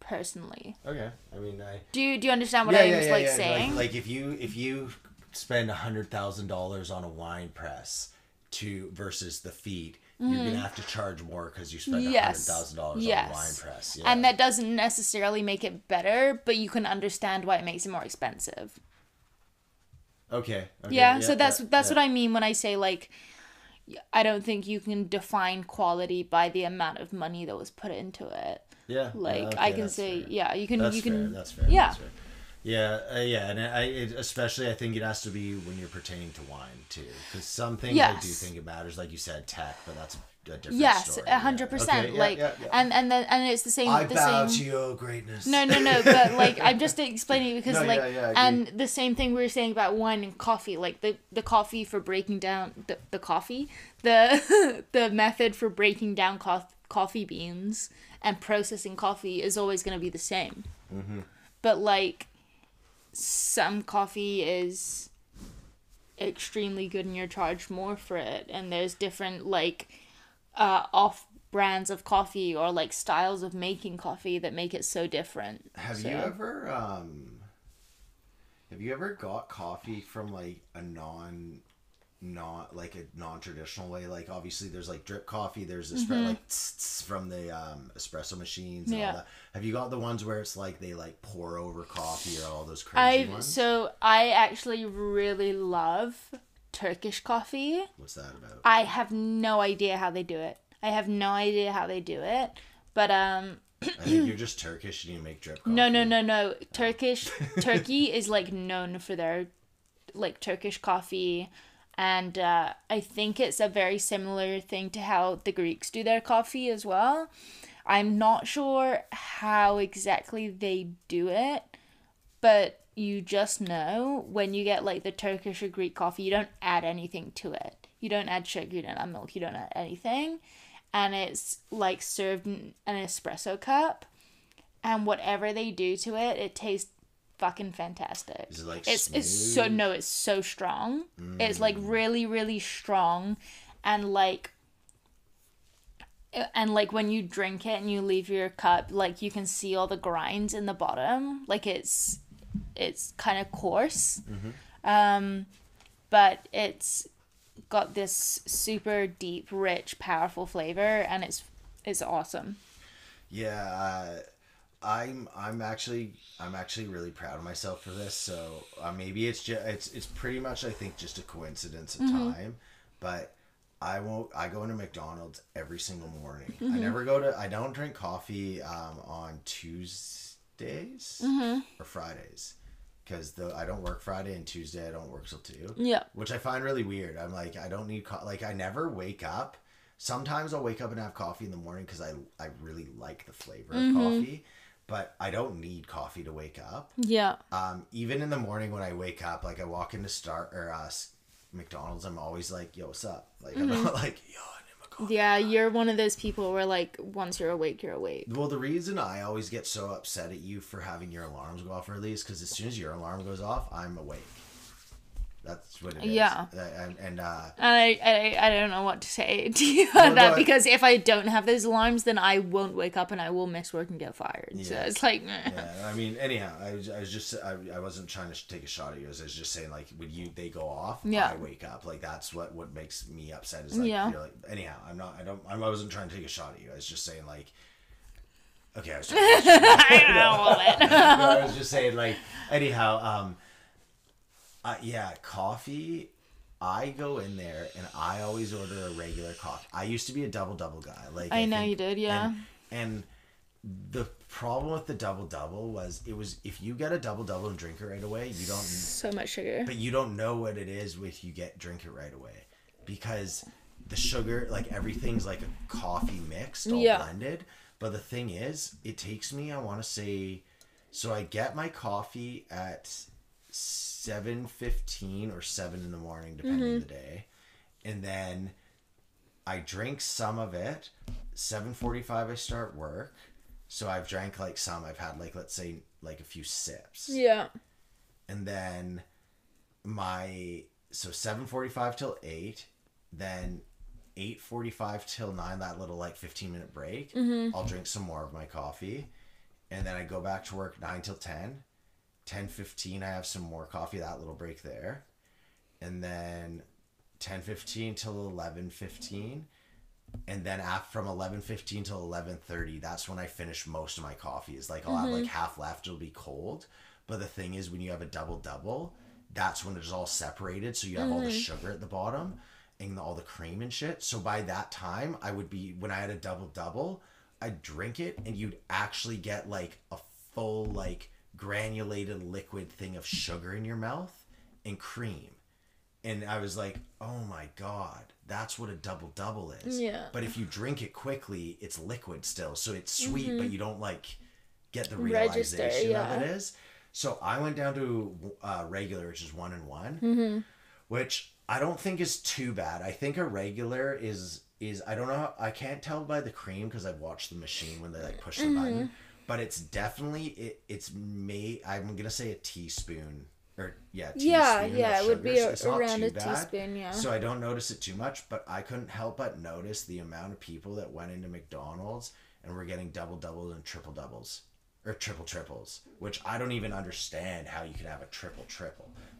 personally. Okay, I mean, do you understand what I was saying? Like if you spend $100,000 on a wine press versus the feet, you're gonna have to charge more because you spent $100,000 on a wine press. Yeah. And that doesn't necessarily make it better, but you can understand why it makes it more expensive. Okay. Yeah, so that's what I mean when I say, like, I don't think you can define quality by the amount of money that was put into it. Yeah. Like, okay, I can say, fair. Yeah, you can. That's you can. Fair. That's fair. Yeah. That's fair. Yeah, and especially I think it has to be when you're pertaining to wine too, because some things I do think it matters, like you said, tech, but that's a different story. 100%. Like, and it's the same. I bow to your greatness. No, but like, I'm just explaining it because and the same thing we were saying about wine and coffee, like the coffee for breaking down the coffee, the method for breaking down coffee beans and processing coffee is always going to be the same. Mm-hmm. But like, some coffee is extremely good and you're charged more for it, and there's different like off brands of coffee or like styles of making coffee that make it so different. Have you ever got coffee from like a non-traditional way? Like, obviously there's like drip coffee, there's like from the espresso machines and all that. Have you got the ones where it's like they like pour over coffee, or all those crazy ones? So I actually really love Turkish coffee. What's that about? I have no idea how they do it. But I think you're just Turkish and you make drip coffee. No. Turkey is like known for their like Turkish coffee. And I think it's a very similar thing to how the Greeks do their coffee as well. I'm not sure how exactly they do it, but you just know when you get like the Turkish or Greek coffee, you don't add anything to it. You don't add sugar, you don't add milk, you don't add anything. And it's like served in an espresso cup. And whatever they do to it, it tastes fucking fantastic. Is it like it's so strong. It's like really, really strong, and like when you drink it and you leave your cup, like you can see all the grinds in the bottom. Like it's kind of coarse, but it's got this super deep, rich, powerful flavor, and it's is awesome. Yeah, I'm actually really proud of myself for this. So maybe it's just it's pretty much, I think, just a coincidence of time, but I go into McDonald's every single morning. I don't drink coffee on Tuesdays or Fridays, because I don't work Friday, and Tuesday I don't work till 2. Yeah. Which I find really weird. I'm like, I don't need like, I never wake up. Sometimes I'll wake up and have coffee in the morning because I really like the flavor of coffee, but I don't need coffee to wake up. Yeah. Even in the morning when I wake up, like I walk into McDonald's, I'm always like, yo, what's up? Like, I'm not like, yo, I need my coffee. Yeah, you're one of those people where, like, once you're awake, you're awake. Well, the reason I always get so upset at you for having your alarms go off early is because as soon as your alarm goes off, I'm awake. That's what it is. Yeah. And I don't know what to say to you on that, because if I don't have those alarms, then I won't wake up and I will miss work and get fired. Yeah. So it's like... Yeah, I mean, anyhow, I was just... I wasn't trying to take a shot at you. I was just saying, like, when they go off, I wake up. Like, that's what makes me upset is, like, you're like... Anyhow, I wasn't trying to take a shot at you. I was just saying, like... Okay, I was trying to... I was just saying, like... Anyhow, yeah, coffee, I go in there and I always order a regular coffee. I used to be a double guy. Like I know you did, yeah. And the problem with the double was if you get a double and drink it right away, you don't... So much sugar. But you don't know what it is with drink it right away. Because the sugar, like everything's like a coffee mixed, all blended. But the thing is, it takes me, I want to say... So I get my coffee at 7:15 or 7 in the morning, depending on the day, and then I drink some of it. 7:45 I start work, so I've drank like some. I've had like, let's say, like a few sips. Yeah. And then 7:45 till 8, then 8:45 till 9. That little like 15-minute break. I'll drink some more of my coffee, and then I go back to work 9 till 10. 10:15 I have some more coffee, that little break there, and then 10:15 till 11:15, and then from 11:15 till 11:30, that's when I finish most of my coffees. Like I'll have like half left, it'll be cold, but the thing is, when you have a double, that's when it's all separated, so you have all the sugar at the bottom and all the cream and shit. So by that time, when I had a double, I'd drink it and you'd actually get like a full like granulated liquid thing of sugar in your mouth and cream, and I was like, oh my god, that's what a double is. Yeah. But if you drink it quickly, it's liquid still, so it's sweet, but you don't like get the realization of it is. So I went down to regular, which is 1 and 1, which I don't think is too bad. I think a regular is I don't know, I can't tell by the cream because I've watched the machine when they like push the button. But it's definitely, it's made, I'm going to say a teaspoon. Or, teaspoon it would be so around a teaspoon, yeah. So I don't notice it too much, but I couldn't help but notice the amount of people that went into McDonald's and were getting doubles and triple-doubles. Or triples. Which I don't even understand how you could have a triple.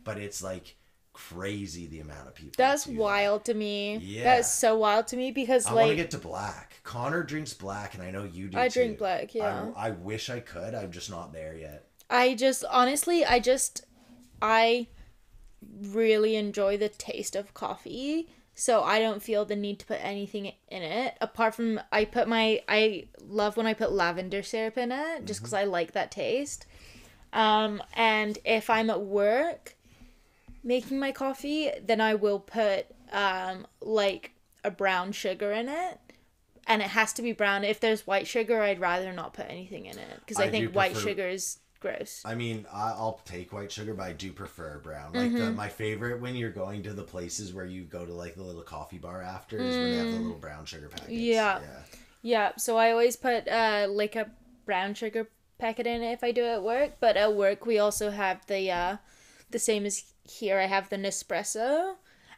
But it's like crazy the amount of people. That's wild to me. Yeah. That's so wild to me because I want to get to black. Connor drinks black, and I know you do too. I drink black, yeah. I wish I could. I'm just not there yet. I really enjoy the taste of coffee, so I don't feel the need to put anything in it. Apart from, I love when I put lavender syrup in it, just because I like that taste. And if I'm at work making my coffee, then I will put like a brown sugar in it, and it has to be brown. If there's white sugar, I'd rather not put anything in it because I think white sugar is gross. I mean, I'll take white sugar, but I do prefer brown. Like my favorite when you're going to the places where you go to like the little coffee bar after is when they have the little brown sugar packets. Yeah. So I always put like a brown sugar packet in it if I do it at work. But at work we also have the same as here. I have the Nespresso,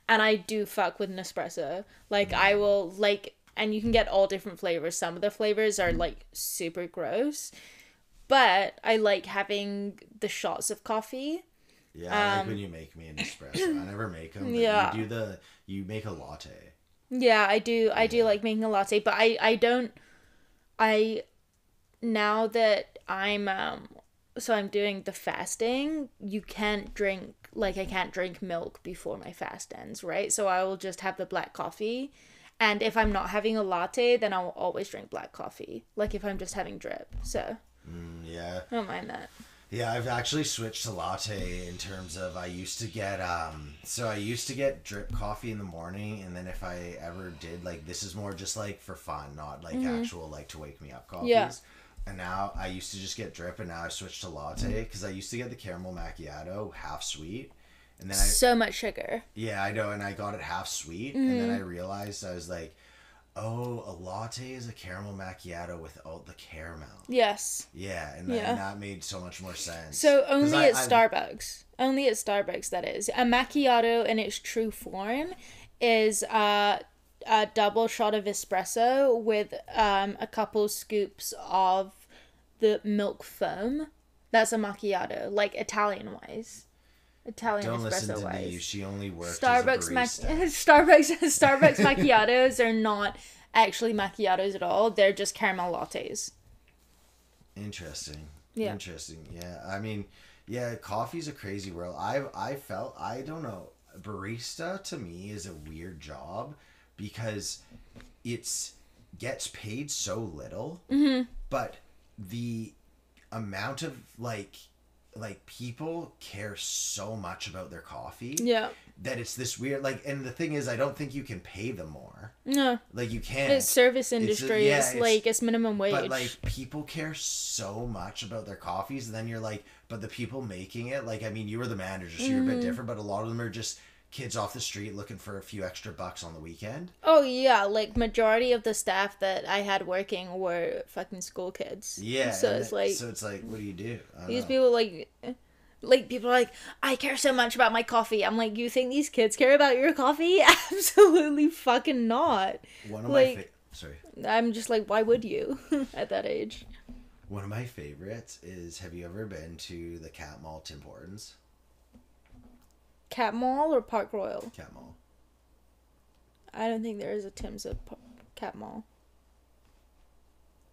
and I do fuck with Nespresso. Like I will like, and you can get all different flavors. Some of the flavors are like super gross, but I like having the shots of coffee. Yeah, I like when you make me an espresso. I never make them. But you make a latte. Yeah, I do. I do like making a latte, but I don't I now that I'm doing the fasting, you can't drink, like, I can't drink milk before my fast ends, right? So I will just have the black coffee. And if I'm not having a latte, then I'll always drink black coffee. Like if I'm just having drip. So Yeah. I don't mind that. Yeah, I've actually switched to latte in terms of I used to get drip coffee in the morning, and then if I ever did, like, this is more just like for fun, not like actual like to wake me up coffees. Yeah. And now I used to just get drip, and now I switched to latte because I used to get the caramel macchiato half sweet, and then So much sugar. yeah, I know, and I got it half sweet, and then I realized I was like, oh, a latte is a caramel macchiato without the caramel. Yes. Yeah, and that made so much more sense. So only at Starbucks. Only at Starbucks, that is. A macchiato in its true form is a double shot of espresso with a couple scoops of the milk foam. That's a macchiato, like Italian-wise. Don't listen to espresso-wise. Neve. She only works Starbucks as a barista. Starbucks macchiatos are not actually macchiatos at all. They're just caramel lattes. Interesting. Yeah. Interesting. Yeah. I mean, yeah, coffee's a crazy world. I don't know. Barista to me is a weird job because it's gets paid so little, but the amount of like people care so much about their coffee that it's this weird, like, and the thing is, I don't think you can pay them more. No. Like, you can't. It's service industry. It's minimum wage. But like, people care so much about their coffees, and then you're like, but the people making it, like, I mean, you were the manager, so you're a bit different, but a lot of them are just kids off the street looking for a few extra bucks on the weekend. Oh yeah, like majority of the staff that I had working were fucking school kids. Yeah. So it's like, what do you do? These people like people are like, I care so much about my coffee. I'm like, you think these kids care about your coffee? Absolutely fucking not. One of my sorry. I'm just like, why would you at that age? One of my favorites is, have you ever been to the Cat Mall Tim Hortons? Cat Mall or Park Royal? Cat Mall. I don't think there is a Tim's at Cat Mall.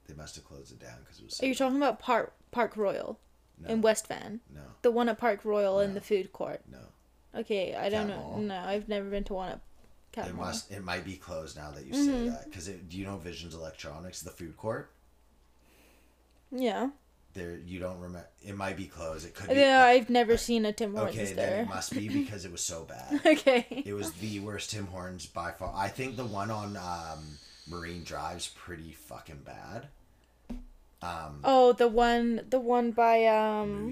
They must have closed it down because it was. Are you talking about Park Royal in West Van? No. The one at Park Royal in the food court. No. Okay, I don't know. Mall? No, I've never been to one at Cat Mall. It might be closed now that you say that, because do you know Visions Electronics, the food court? Yeah. There, you don't remember. It might be closed. It could be. Yeah, I've never seen a Tim Hortons okay, there. then it must be because it was so bad. Okay. It was the worst Tim Hortons by far. I think the one on Marine Drive's pretty fucking bad. The one by Yeah.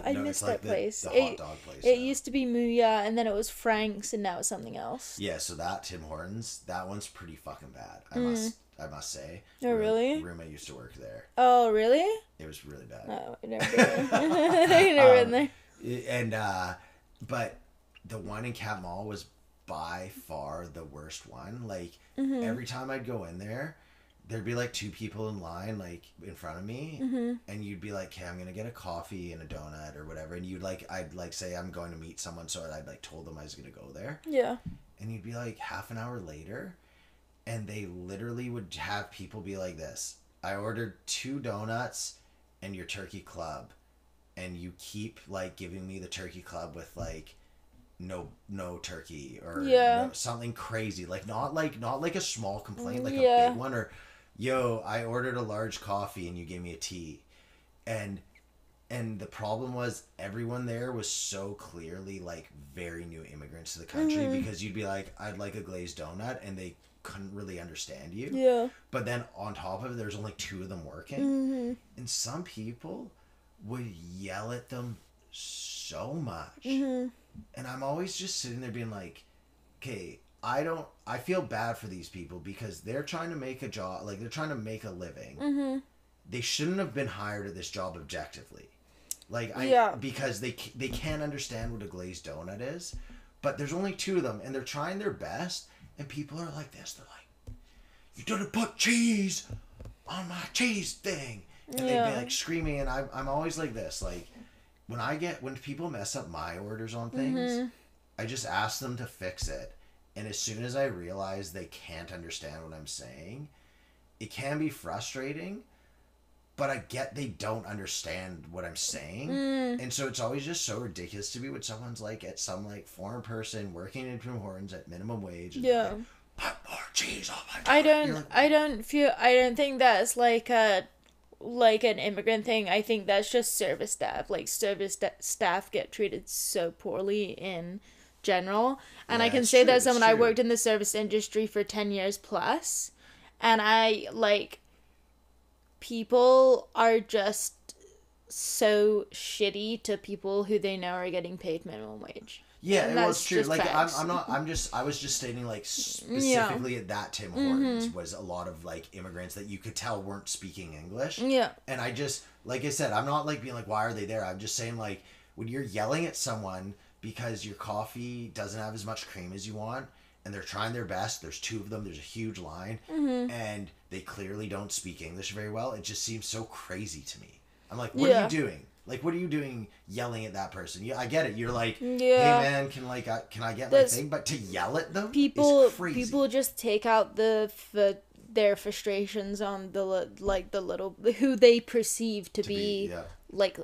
I missed that place. The hot dog place. It used to be Muya, and then it was Frank's, and now it's something else. Yeah, so that Tim Hortons, that one's pretty fucking bad. I must say. Oh, really? Roommate used to work there. Oh, really? It was really bad. Oh, I never been there. I never been there. And but the one in Cat Mall was by far the worst one. Like, every time I'd go in there, there'd be like two people in line, like, in front of me, and you'd be like, okay, I'm gonna get a coffee and a donut or whatever, and I'd like say I'm going to meet someone, so I'd like told them I was gonna go there. Yeah. And you'd be like half an hour later, and they literally would have people be like this: I ordered 2 donuts and your turkey club, and you keep like giving me the turkey club with like no turkey or something crazy, like not like a small complaint, like a big one, or yo, I ordered a large coffee and you gave me a tea. And the problem was everyone there was so clearly like very new immigrants to the country, because you'd be like, I'd like a glazed donut, and they couldn't really understand you. Yeah. But then on top of it, there's only 2 of them working. And some people would yell at them so much. And I'm always just sitting there being like, okay, I feel bad for these people because they're trying to make a job, like they're trying to make a living. They shouldn't have been hired at this job objectively. Like, because they can't understand what a glazed donut is, but there's only 2 of them and they're trying their best, and people are like this. They're like, you didn't put cheese on my cheese thing. And they'd be like screaming, and I'm always like this, like, when people mess up my orders on things, I just ask them to fix it. And as soon as I realize they can't understand what I'm saying, it can be frustrating, but I get they don't understand what I'm saying. And so it's always just so ridiculous to me when someone's like at some like foreign person working in Tim Hortons at minimum wage. And Yeah. like, put more cheese on my I donut." I don't think that's like an immigrant thing. I think that's just service staff. Like staff get treated so poorly in general. And Yeah, I can it's say true, that it's someone I true. worked in the service industry for 10 years plus, and I like people are just so shitty to people who they know are getting paid minimum wage. Yeah, And well, that's it's true. just Like facts. I was just stating like specifically at that Tim Hortons was a lot of like immigrants that you could tell weren't speaking English. Yeah. And I just, like I said, I'm not like being like, why are they there? I'm just saying like when you're yelling at someone because your coffee doesn't have as much cream as you want, and they're trying their best. There's two of them. There's a huge line, and they clearly don't speak English very well. It just seems so crazy to me. I'm like, what are you doing? Like, what are you doing yelling at that person? Yeah, I get it. You're like, hey man, can I get my thing? But to yell at them is crazy. People just take out their frustrations on the little who they perceive to be like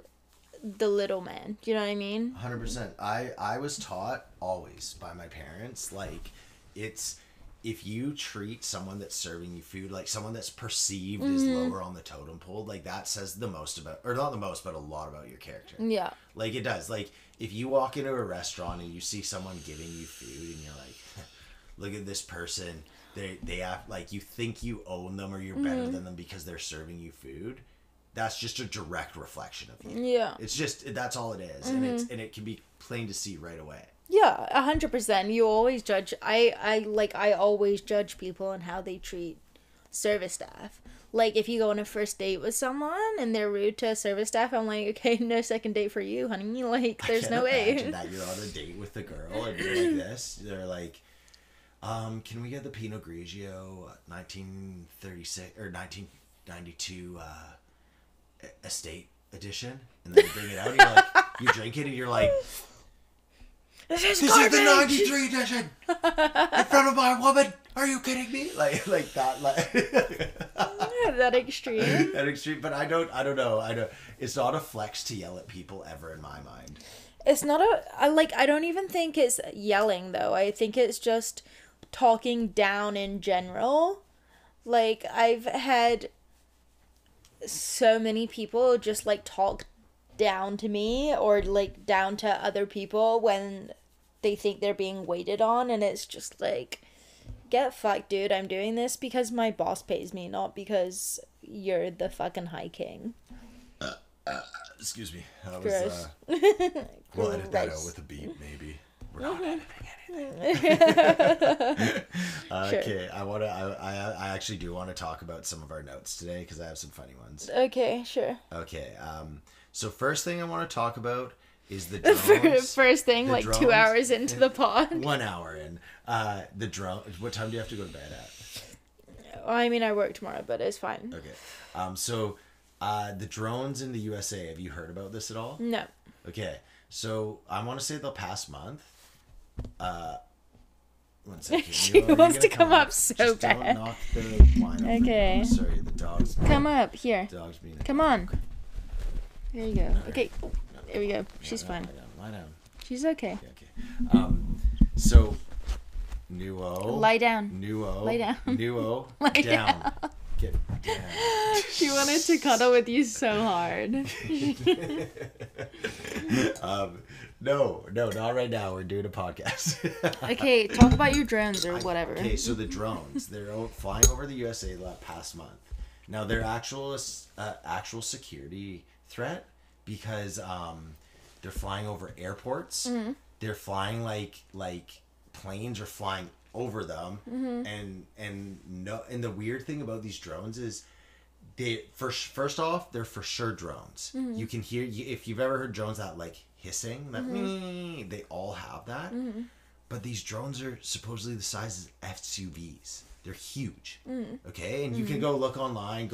the little man. Do you know what I mean? 100%. I was taught always by my parents, like, it's if you treat someone that's serving you food like someone that's perceived as lower on the totem pole, like that says the most about, or not the most, but a lot about your character. Yeah. Like it does. Like if you walk into a restaurant and you see someone giving you food and you're like, look at this person, they have, like, you think you own them or you're better than them because they're serving you food. That's just a direct reflection of you. Yeah. It's just, that's all it is. And it can be plain to see right away. Yeah, 100%. You always judge. I always judge people on how they treat service staff. Like, if you go on a first date with someone and they're rude to a service staff, I'm like, okay, no second date for you, honey. Like, there's no way. Imagine that you're on a date with the girl and you're like this. They're like, can we get the Pinot Grigio 1936 or 1992 estate edition? And then you bring it out and you're like, you drink it and you're like, This is the 93 edition! In front of my woman! Are you kidding me? Like that, like... that extreme. That extreme, but I don't know. It's not a flex to yell at people ever in my mind. It's not I don't even think it's yelling, though. I think it's just talking down in general. Like, I've had so many people just, like, talk down to me or, like, down to other people when they think they're being waited on, and it's just like, get fucked, dude. I'm doing this because my boss pays me, not because you're the fucking high king. Excuse me. That Gross. was, we'll edit that out with a beep, maybe. We're not editing anything. Okay, I actually do want to talk about some of our notes today because I have some funny ones. Okay, sure. Okay, so first thing I want to talk about is the drones. First thing, like drones, 2 hours into the pod. 1 hour in. The drone. What time do you have to go to bed at? Well, I mean, I work tomorrow, but it's fine. Okay. So, the drones in the USA, have you heard about this at all? No. Okay. So, I want to say the past month. 1 second. She wants to come up so just bad. Don't knock the wine over. Okay. I'm sorry, the dog's... Come up, here. The dog's being... Come on. There you go. Okay. There we go. She's fine. Lie down. She's okay. Okay. So, Nuo. Lie down. Nuo. Lie down. Nuo. Lie down. Get down. She wanted to cuddle with you so hard. No, not right now. We're doing a podcast. Okay, talk about your drones or whatever. Okay, so the drones, they're flying over the USA the past month. Now, they're actual security threat because they're flying over airports. Mm-hmm. They're flying like planes are flying over them. Mm-hmm. And the weird thing about these drones is they first off, they're for sure drones. Mm-hmm. You can hear, if you've ever heard drones that like hissing, that they all have that. Mm-hmm. But these drones are supposedly the size of SUVs. They're huge. Okay, and you can go look online,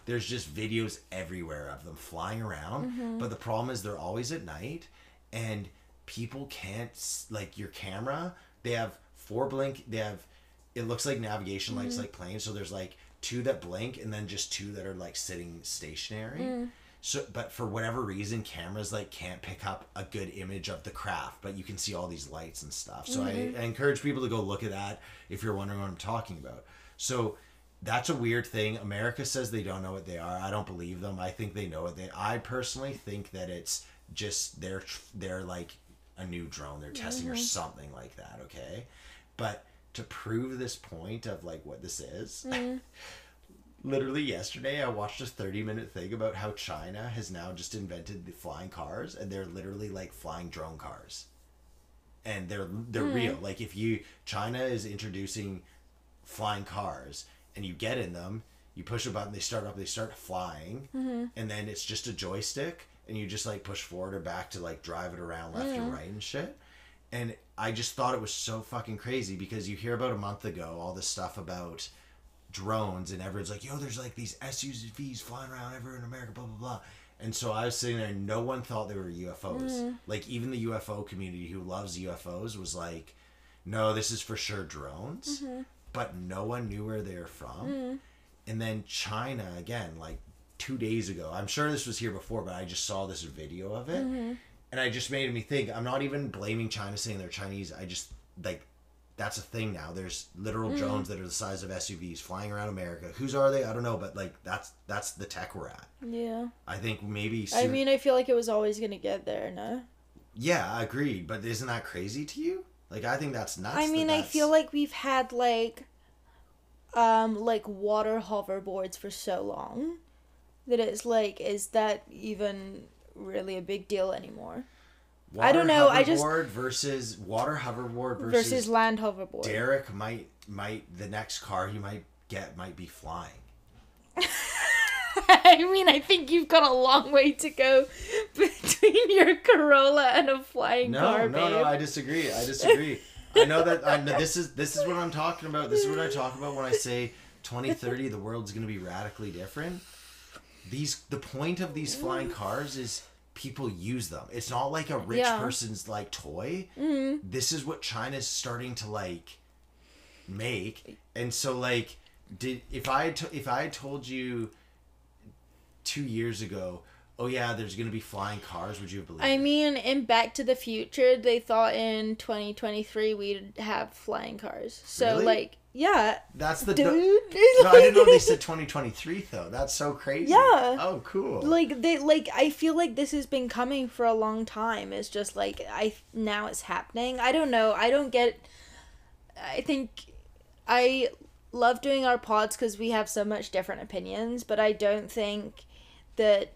there's just videos everywhere of them flying around. But the problem is they're always at night, and people can't, like, your camera, they have it looks like navigation lights like planes, so there's like 2 that blink, and then just 2 that are like sitting stationary. So, but for whatever reason, cameras like can't pick up a good image of the craft, but you can see all these lights and stuff. So I encourage people to go look at that if you're wondering what I'm talking about. So that's a weird thing. America says they don't know what they are. I don't believe them. I think they know what they. I personally think that it's just they're like a new drone they're testing or something like that. Okay, but to prove this point of like what this is. Literally yesterday, I watched a 30-minute thing about how China has now just invented the flying cars, and they're literally like flying drone cars, and they're real. Like China is introducing flying cars, and you get in them, you push a button, they start flying, and then it's just a joystick, and you just like push forward or back to like drive it around left and right and shit. And I just thought it was so fucking crazy because you hear about a month ago all this stuff about drones, and everyone's like, yo, there's like these SUVs flying around everywhere in America, blah blah blah. And so I was sitting there and no one thought they were UFOs. Like even the UFO community who loves UFOs was like, no, this is for sure drones. But no one knew where they were from. And then China, again, like 2 days ago, I'm sure this was here before, but I just saw this video of it, and I just made me think. I'm not even blaming China saying they're Chinese. I just like, that's a thing now. There's literal drones that are the size of SUVs flying around America. Whose are they? I don't know, but like that's the tech we're at. Yeah. I think maybe I mean, I feel like it was always going to get there, no? Yeah, I agree. But isn't that crazy to you? Like, I think that's nuts. I mean, I feel like we've had like water hoverboards for so long that it's like, is that even really a big deal anymore? Water I don't know. I just versus water hoverboard versus land hoverboard. Derek might the next car he might get might be flying. I mean, I think you've got a long way to go between your Corolla and a flying car. No, I disagree. I know that this is what I'm talking about. This is what I talk about when I say 2030 the world's going to be radically different. The point of these flying cars is people use them. It's not like a rich person's like toy. This is what China's starting to like make. And so like if I had told you 2 years ago, oh yeah, there's gonna be flying cars, would you have believed I mean, in Back to the Future, they thought in 2023 we'd have flying cars. So really? Like, yeah. That's the dude. No, I didn't know they said 2023 though. That's so crazy. Yeah. Oh, cool. Like I feel like this has been coming for a long time. It's just like now it's happening. I don't know. I think I love doing our pods because we have so much different opinions, but I don't think that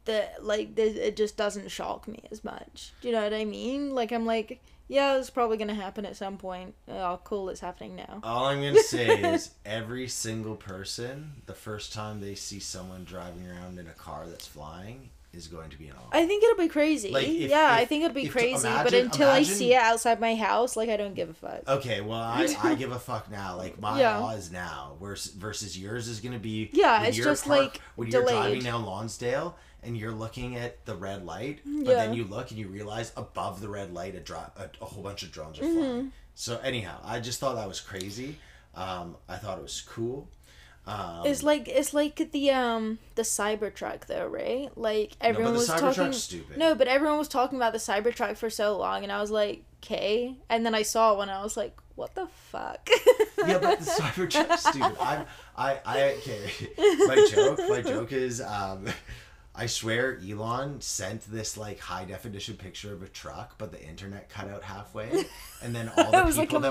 it just doesn't shock me as much. Do you know what I mean? Like, I'm like, yeah, it's probably gonna happen at some point. Oh, cool, it's happening now. All I'm gonna say is every single person, the first time they see someone driving around in a car that's flying, is going to be an awe. I think it'll be crazy. Like, I think it'll be crazy. But until I see it outside my house, like, I don't give a fuck. Okay, well, I give a fuck now. Like, my awe is now. Versus yours is gonna be it's just like when you're driving down Lonsdale and you're looking at the red light, but then you look and you realize above the red light a whole bunch of drones are flying. So anyhow, I just thought that was crazy. I thought it was cool. It's like the Cybertruck though, right? Like everyone was talking. Stupid. No, but everyone was talking about the Cybertruck for so long, and I was like, okay. And then I saw it when I was like, what the fuck? Yeah, but the Cybertruck's stupid. Okay. My joke is, I swear Elon sent this like high definition picture of a truck, but the internet cut out halfway, and then all the people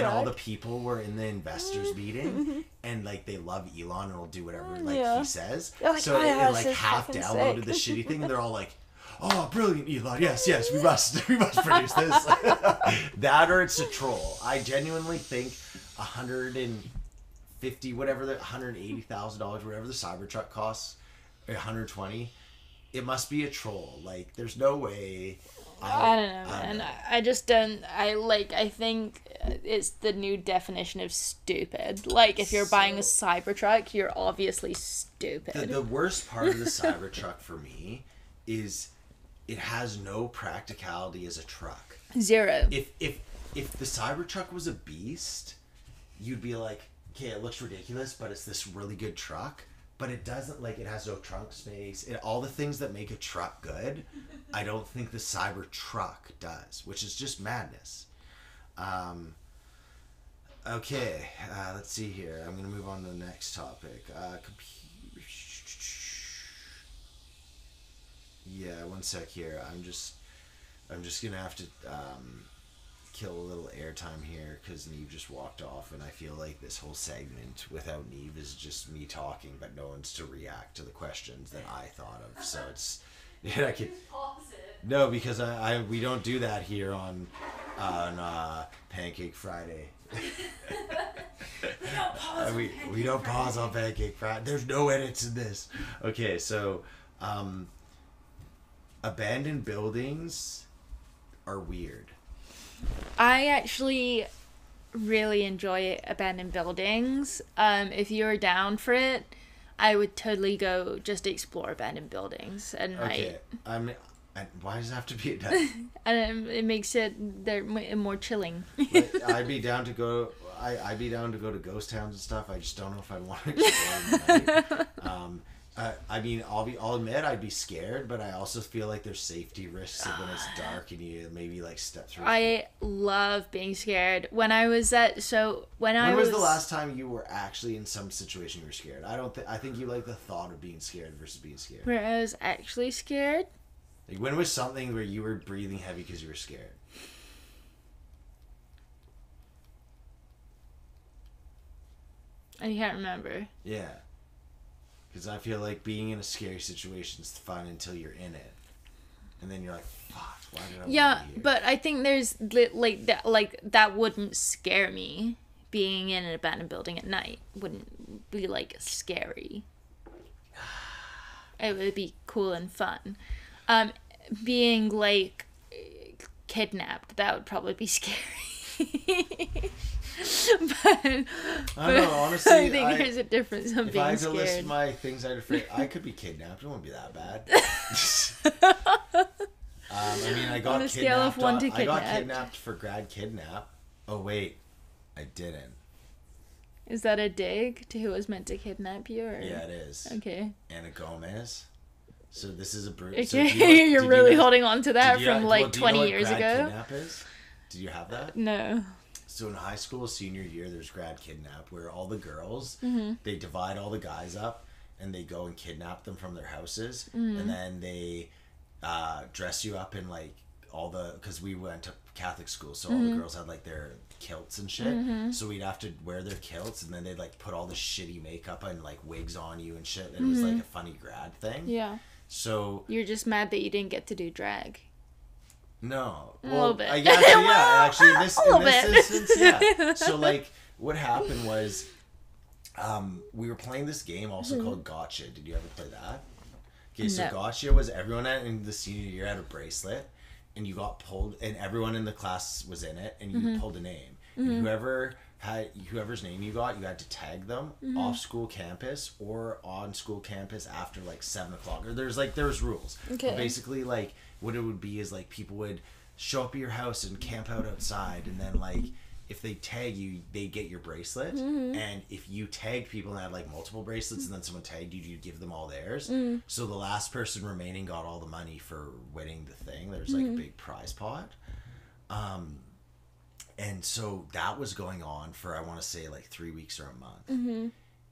all the people were in the investors meeting, and like they love Elon and will do whatever he says. Like, so it like half downloaded the shitty thing, and they're all like, "Oh, brilliant, Elon! Yes, we must produce this." That or it's a troll. I genuinely think $180,000, whatever the Cybertruck costs. 120, it must be a troll. Like, there's no way. I don't know, man. I just don't. I think it's the new definition of stupid. Like, if you're buying a Cybertruck, you're obviously stupid. The worst part of the Cybertruck for me is it has no practicality as a truck. Zero. If the Cybertruck was a beast, you'd be like, okay, it looks ridiculous, but it's this really good truck. But it doesn't, like, it has no trunk space. All the things that make a truck good, I don't think the Cybertruck does, which is just madness. Okay, let's see here. I'm going to move on to the next topic. Yeah, one sec here. I'm just going to have to kill a little airtime here because Neve just walked off, and I feel like this whole segment without Neve is just me talking, but no one's to react to the questions that I thought of. So it's I could no, because we don't do that here on Pancake Friday. we don't pause on Pancake Friday. There's no edits in this. Okay, so abandoned buildings are weird. I actually really enjoy abandoned buildings. If you're down for it, I would totally go just explore abandoned buildings at night. Okay, why does it have to be at night? And it makes it more chilling. Like, I'd be down to go to ghost towns and stuff. I just don't know if I'd want to explore at night. I mean, I'll admit I'd be scared, but I also feel like there's safety risks when it's dark and you maybe like step through. I love being scared. When was the last time you were actually in some situation you were scared? I think you like the thought of being scared versus being scared. Where I was actually scared? Like, when was something where you were breathing heavy because you were scared? I can't remember. Yeah. Because I feel like being in a scary situation is fun until you're in it. And then you're like, fuck, why did I want to be here? But I think there's, that wouldn't scare me. Being in an abandoned building at night wouldn't be, scary. It would be cool and fun. Being, kidnapped, that would probably be scary. but I don't know, honestly, I think there's a difference on being scared. If I had to list my things I'd afraid, I could be kidnapped. It wouldn't be that bad. I mean, I got on a scale of 1 to kidnapped. I got kidnapped for grad kidnap. Oh wait, I didn't. Is that a dig to who was meant to kidnap you? Or? Yeah, it is. Okay. Anna Gomez. So this is a brute. Okay, so you're really holding on to that from 20 years ago. Kidnap is? Did you have that? No. So in high school, senior year, there's grad kidnap where all the girls, mm-hmm. they divide all the guys up and they go and kidnap them from their houses. Mm-hmm. And then they dress you up in because we went to Catholic school, so mm-hmm. all the girls had their kilts and shit. Mm-hmm. So we'd have to wear their kilts and then they'd put all the shitty makeup and wigs on you and shit. And mm-hmm. it was a funny grad thing. Yeah. So you're just mad that you didn't get to do drag. No. A little bit. I guess, yeah. Actually, in this instance, yeah. So, what happened was, we were playing this game also mm-hmm. called Gotcha. Did you ever play that? Okay, so no. Gotcha was everyone in the senior year had a bracelet, and you got pulled, and everyone in the class was in it, and you mm-hmm. pulled a name. Mm-hmm. And whoever's name you got, you had to tag them mm-hmm. off school campus or on school campus after 7 o'clock. Or there was rules. Okay. But basically, what it would be is people would show up at your house and camp out outside, and then if they tag you, they get your bracelet. Mm-hmm. And if you tagged people and had multiple bracelets, and then someone tagged you, you'd give them all theirs. Mm-hmm. So the last person remaining got all the money for winning the thing. There's mm-hmm. a big prize pot. And so that was going on for, I want to say 3 weeks or a month. Mm-hmm.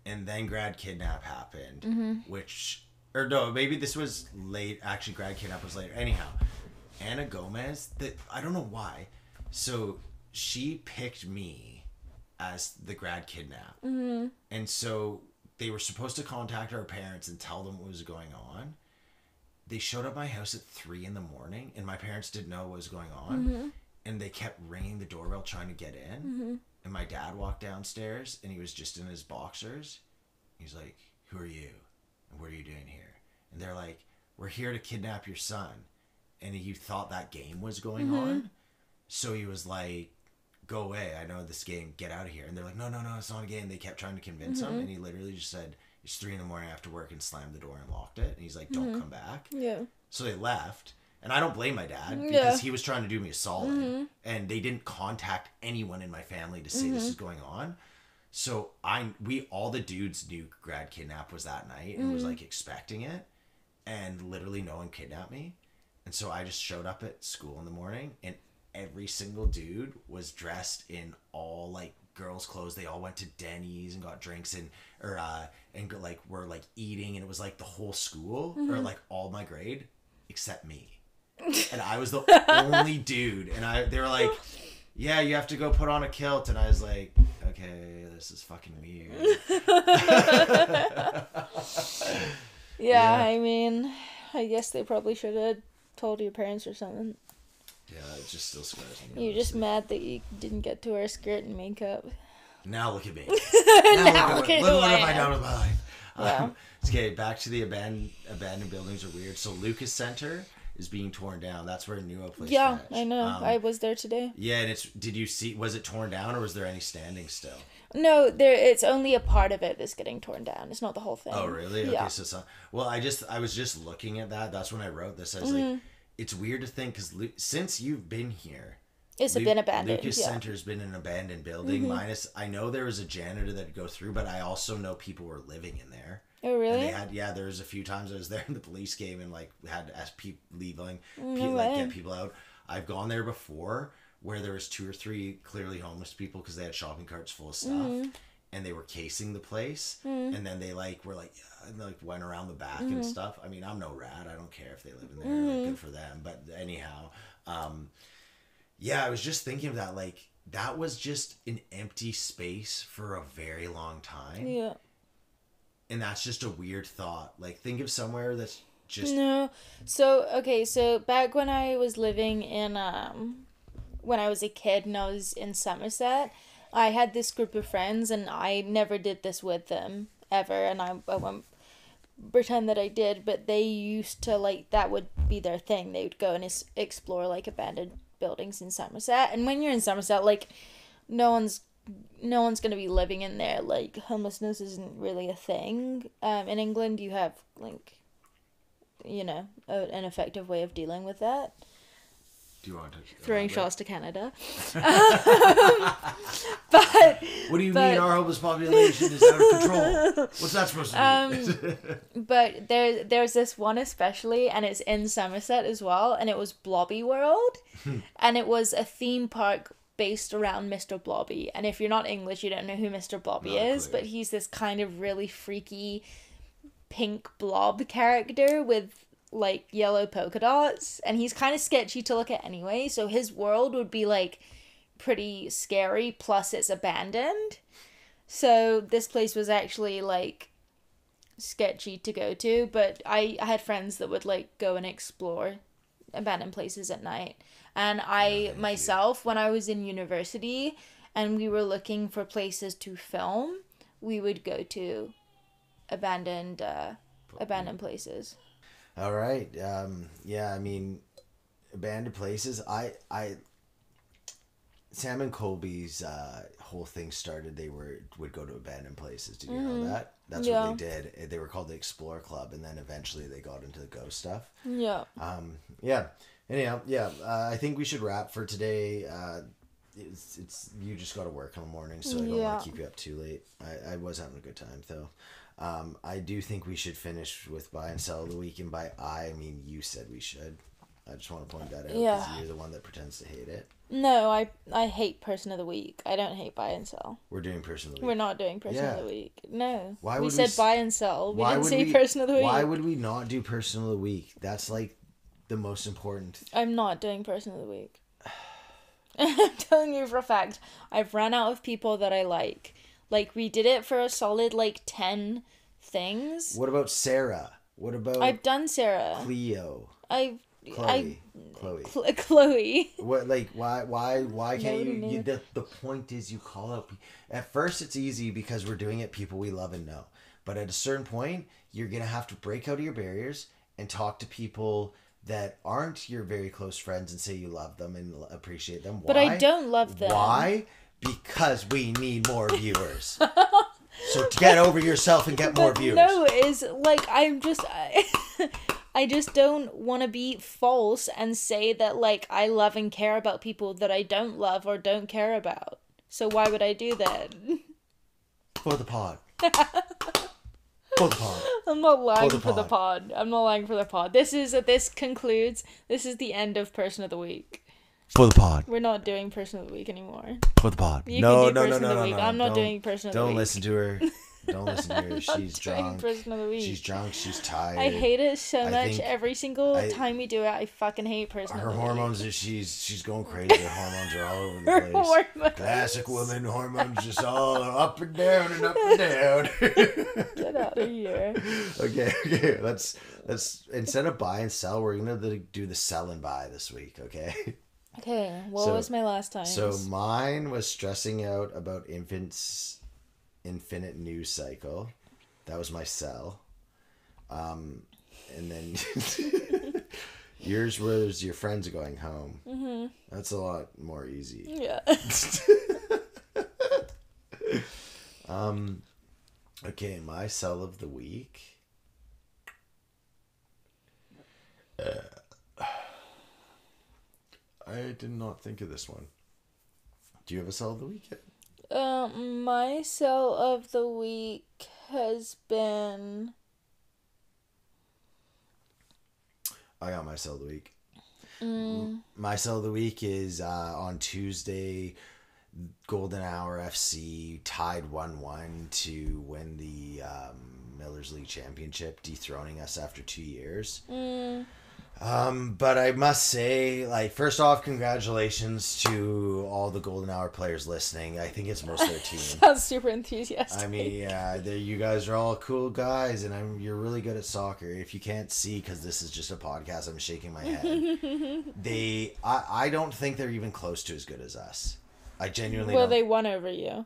And then grad kidnap happened, mm-hmm. or no, maybe this was late. Actually, grad kidnap was later. Anyhow, Anna Gomez, I don't know why. So she picked me as the grad kidnap. Mm-hmm. And so they were supposed to contact our parents and tell them what was going on. They showed up at my house at 3 a.m, and my parents didn't know what was going on. Mm-hmm. And they kept ringing the doorbell trying to get in. Mm-hmm. And my dad walked downstairs, and he was just in his boxers. He's like, "Who are you? And what are you doing here?" And they're like, "We're here to kidnap your son." And he thought that game was going mm-hmm. on. So he was like, "Go away. I know this game. Get out of here." And they're like, no, it's not a game. They kept trying to convince mm-hmm. him. And he literally just said, "It's 3 a.m. after work," and slammed the door and locked it. And he's like, "Don't mm-hmm. come back." Yeah. So they left. And I don't blame my dad because yeah. he was trying to do me a solid. Mm-hmm. And they didn't contact anyone in my family to say mm-hmm. this is going on. So all the dudes knew grad kidnap was that night and was like expecting it, and literally no one kidnapped me. And so I just showed up at school in the morning, and every single dude was dressed in all like girls' clothes. They all went to Denny's and got drinks and like were like eating, and it was like the whole school or like all my grade except me. And I was the only dude, and they were like, yeah, you have to go put on a kilt, and I was like, okay, this is fucking weird. Yeah, I mean, I guess they probably should have told your parents or something. Yeah, it just still scares me. You're just mad that you didn't get to wear a skirt and makeup. Now look at me. Now look at what have I done with my life? Yeah. Okay, back to the abandoned buildings are weird. So Lucas Center is being torn down. That's where Nuo plays. Yeah, Fetch. I know. I was there today. Yeah, and did you see, was it torn down or was there any standing still? No, it's only a part of it that's getting torn down. It's not the whole thing. Oh, really? Yeah. Okay, so well, I was just looking at that. That's when I wrote this. I was like, it's weird to think because since you've been here, it's been abandoned. Lucas Center's been an abandoned building. Minus, I know there was a janitor that'd go through, but I also know people were living in there. Oh, really? And there was a few times I was there and the police came and like had to ask people leaving, get people out. I've gone there before where there was 2 or 3 clearly homeless people because they had shopping carts full of stuff and they were casing the place and then they like were like and they, like went around the back and stuff. I mean, I'm no rat. I don't care if they live in there. Like, good for them. But anyhow, I was just thinking of that. Like that was just an empty space for a very long time. Yeah. And that's just a weird thought. Like, think of somewhere that's just... No. So, okay, so back when I was living in, when I was a kid and I was in Somerset, I had this group of friends and I never did this with them, ever. And I won't pretend that I did, but they used to, like, that would be their thing. They would go and explore, like, abandoned buildings in Somerset. And when you're in Somerset, like, no one's gonna be living in there. Like, homelessness isn't really a thing. In England you have like, you know, an effective way of dealing with that. Do you want to throwing shots to Canada? But what do you mean our homeless population is out of control? What's that supposed to mean? But there's this one especially, and it's in Somerset as well, and it was Blobby World, and it was a theme park based around Mr. Blobby. And if you're not English, you don't know who Mr. Blobby is, but he's this kind of really freaky pink blob character with like yellow polka dots, and he's kind of sketchy to look at anyway, so his world would be like pretty scary, plus it's abandoned. So this place was actually like sketchy to go to, but I had friends that would like go and explore abandoned places at night. And myself, when I was in university and we were looking for places to film, we would go to abandoned places. All right. I mean, abandoned places. Sam and Colby's whole thing started. They would go to abandoned places. Did you know that? That's what they did. They were called the Explore Club, and then eventually they got into the ghost stuff. Yeah. Anyhow, I think we should wrap for today. It's you just got to work in the morning, so I don't want to keep you up too late. I was having a good time though. I do think we should finish with buy and sell of the week, and by I mean you said we should. I just want to point that out because you're the one that pretends to hate it. No, I hate person of the week. I don't hate buy and sell. We're doing person of the week. We're not doing person of the week. No. Why we would said buy and sell. We didn't say person of the week. Why would we not do person of the week? That's like the most important. I'm not doing person of the week. I'm telling you for a fact. I've run out of people that I like. Like, we did it for a solid, 10 things. What about Sarah? What about... I've done Sarah. Cleo. Chloe. Chloe. What, why can't you the point is you call out... At first, it's easy because we're doing it people we love and know. But at a certain point, you're going to have to break out of your barriers and talk to people that aren't your very close friends and say you love them and appreciate them. Why? But I don't love them. Why? Because we need more viewers. So get over yourself and get more viewers. No, I just don't want to be false and say that I love and care about people that I don't love or don't care about. So why would I do that? For the pod. For the pod. I'm not lying for the pod. I'm not lying for the pod. This is the end of Person of the Week. For the pod. We're not doing Person of the Week anymore. For the pod. No. I'm not doing Person of the Week. Don't listen to her. Don't listen to her. She's drunk. Person of the Week. She's drunk. She's tired. I hate it so much. Every single time we do it, I fucking hate Person of the Week. Her hormones, she's going crazy. Her hormones are all over the place. Classic woman hormones just all up and down and up and down. Get out of here. Okay. Let's instead of buy and sell, we're gonna do the sell and buy this week. Okay. Okay. What was my last time? So mine was stressing out about infinite news cycle. That was my sell. And then yours was your friends going home. Mm-hmm. That's a lot more easy. Yeah. Okay, my sell of the week. I did not think of this one. Do you have a sell of the week yet? My sell of the week has been... I got my sell of the week. My sell of the week is on Tuesday, Golden Hour FC tied 1-1 to win the Millers League Championship, dethroning us after 2 years. But I must say, like, first off, congratulations to all the Golden Hour players listening. I think it's most of their team. Sounds super enthusiastic. I mean, yeah, you guys are all cool guys, and you're really good at soccer. If you can't see, because this is just a podcast, I'm shaking my head. I don't think they're even close to as good as us. I genuinely don't. They won over you.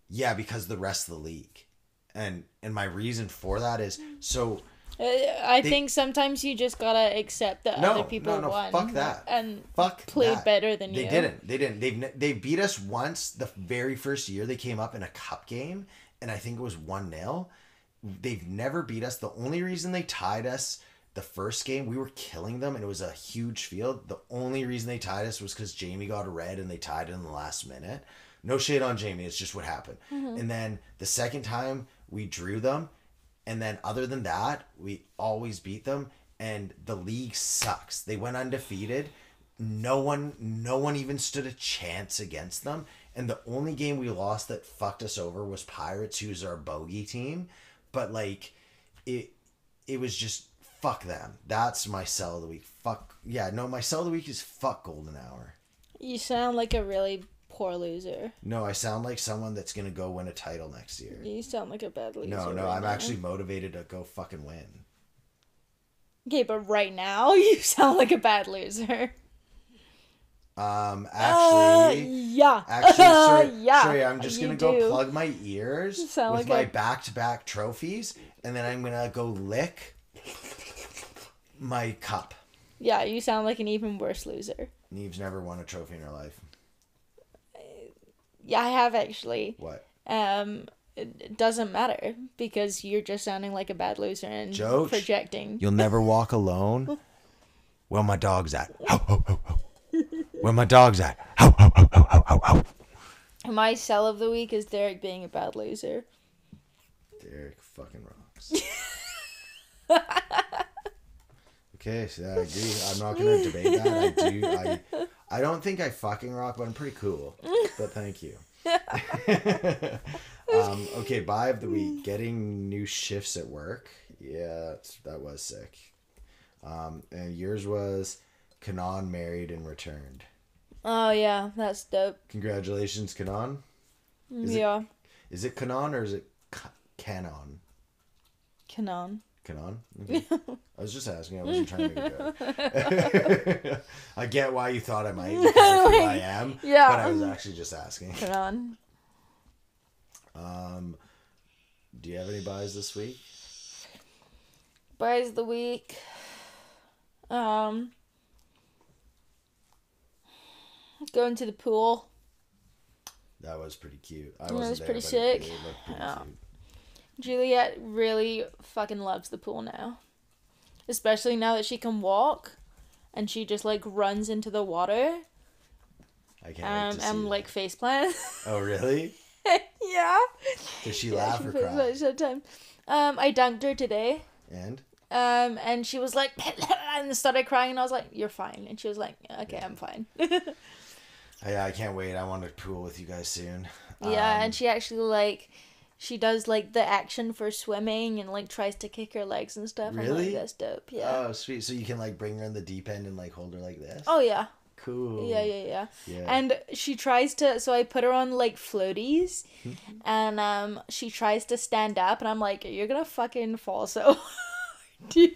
Yeah, because the rest of the league. And my reason for that is, so... I think sometimes you just gotta accept that other people won. Fuck that. And played better than you. They didn't. They beat us once the very first year they came up in a cup game, and I think it was 1-0. They've never beat us. The only reason they tied us the first game, we were killing them, and it was a huge field. The only reason they tied us was because Jamie got a red, and they tied it in the last minute. No shade on Jamie. It's just what happened. Mm-hmm. And then the second time we drew them. And then other than that, we always beat them, and the league sucks. They went undefeated. No one even stood a chance against them. And the only game we lost that fucked us over was Pirates, who's our bogey team. But like it was just fuck them. That's my sell of the week. My sell of the week is fuck Golden Hour. You sound like a really poor loser. No, I sound like someone that's gonna go win a title next year. You sound like a bad loser. No, I'm actually motivated to go fucking win. Okay, but right now you sound like a bad loser. Actually, yeah. Sorry, I'm just gonna go plug my ears with my back-to-back trophies, and then I'm gonna go lick my cup. Yeah, you sound like an even worse loser. Neve's never won a trophy in her life. Yeah, I have actually. What? It doesn't matter because you're just sounding like a bad loser and projecting. You'll never walk alone. Where my dog's at? Ho, ho, ho, ho. Where my dog's at? Ho, ho, ho, ho, ho, ho, ho. My sell of the week is Derek being a bad loser. Derek fucking rocks. Okay, so I agree. I'm not gonna debate that. I don't think I fucking rock, but I'm pretty cool. But thank you. Okay, buy of the week. Getting new shifts at work. Yeah, that was sick. And yours was Kanan married and returned. Oh yeah, that's dope. Congratulations, Kanan. Is it Kanan or is it Canon? Kanan. Kanan? Okay. I was just asking. I wasn't trying to make a joke. I get why you thought I might because of who I am. Yeah. But I was actually just asking. Kanan. Do you have any buys this week? Buys of the week. Going to the pool. That was pretty cute. That was pretty sick. It looked pretty cute. Juliet really fucking loves the pool now. Especially now that she can walk and she just like runs into the water. I can't wait to see and like face plant. Oh really? Yeah. Did she Yeah, laugh she or plays cry? much sometimes. I dunked her today. And And she was like, and started crying, and I was like, "You're fine." And she was like, "Okay, I'm fine." yeah, I can't wait. I want to pool with you guys soon. Yeah, and she actually like, she does like the action for swimming and like tries to kick her legs and stuff. I'm Really? like, that's dope. Yeah. Oh, sweet. So you can like bring her in the deep end and like hold her like this? Oh yeah. Cool. Yeah. Yeah. And she tries to, so I put her on like floaties, and she tries to stand up, and I'm like, you're gonna fucking fall so dude.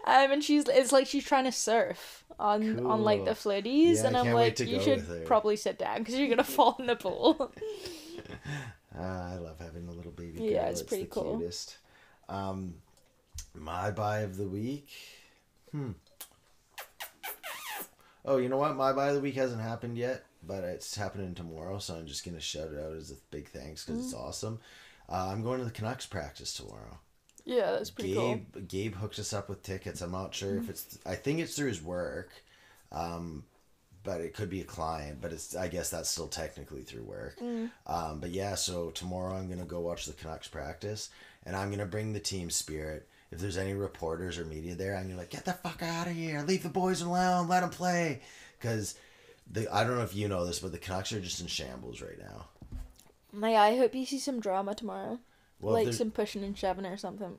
And it's like she's trying to surf on like the Cool. floaties, Yeah, I and I'm can't wait like, to you go should with her. probably sit down because you're gonna fall in the pool. I love having a little baby girl. Yeah, it's pretty the cool. Cutest. My buy of the week. Oh, you know what? My buy of the week hasn't happened yet, but it's happening tomorrow, so I'm just gonna shout it out as a big thanks because it's awesome. I'm going to the Canucks practice tomorrow. Yeah, that's pretty cool. Gabe hooked us up with tickets. I'm not sure if it's. I think it's through his work, but it could be a client. But I guess that's still technically through work. But yeah, so tomorrow I'm gonna go watch the Canucks practice, and I'm gonna bring the team spirit. If there's any reporters or media there, I'm gonna like, get the fuck out of here, leave the boys alone, let them play, because I don't know if you know this, but the Canucks are just in shambles right now. I hope you see some drama tomorrow. Well, like some pushing and shoving or something.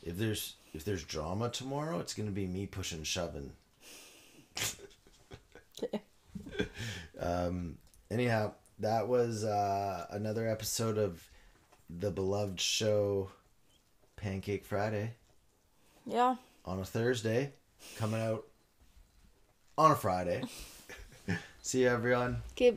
If there's drama tomorrow, it's gonna be me pushing and shoving. Okay. Anyhow, that was another episode of the beloved show, Pancake Friday. Yeah. On a Thursday, coming out on a Friday. See you, everyone. Okay,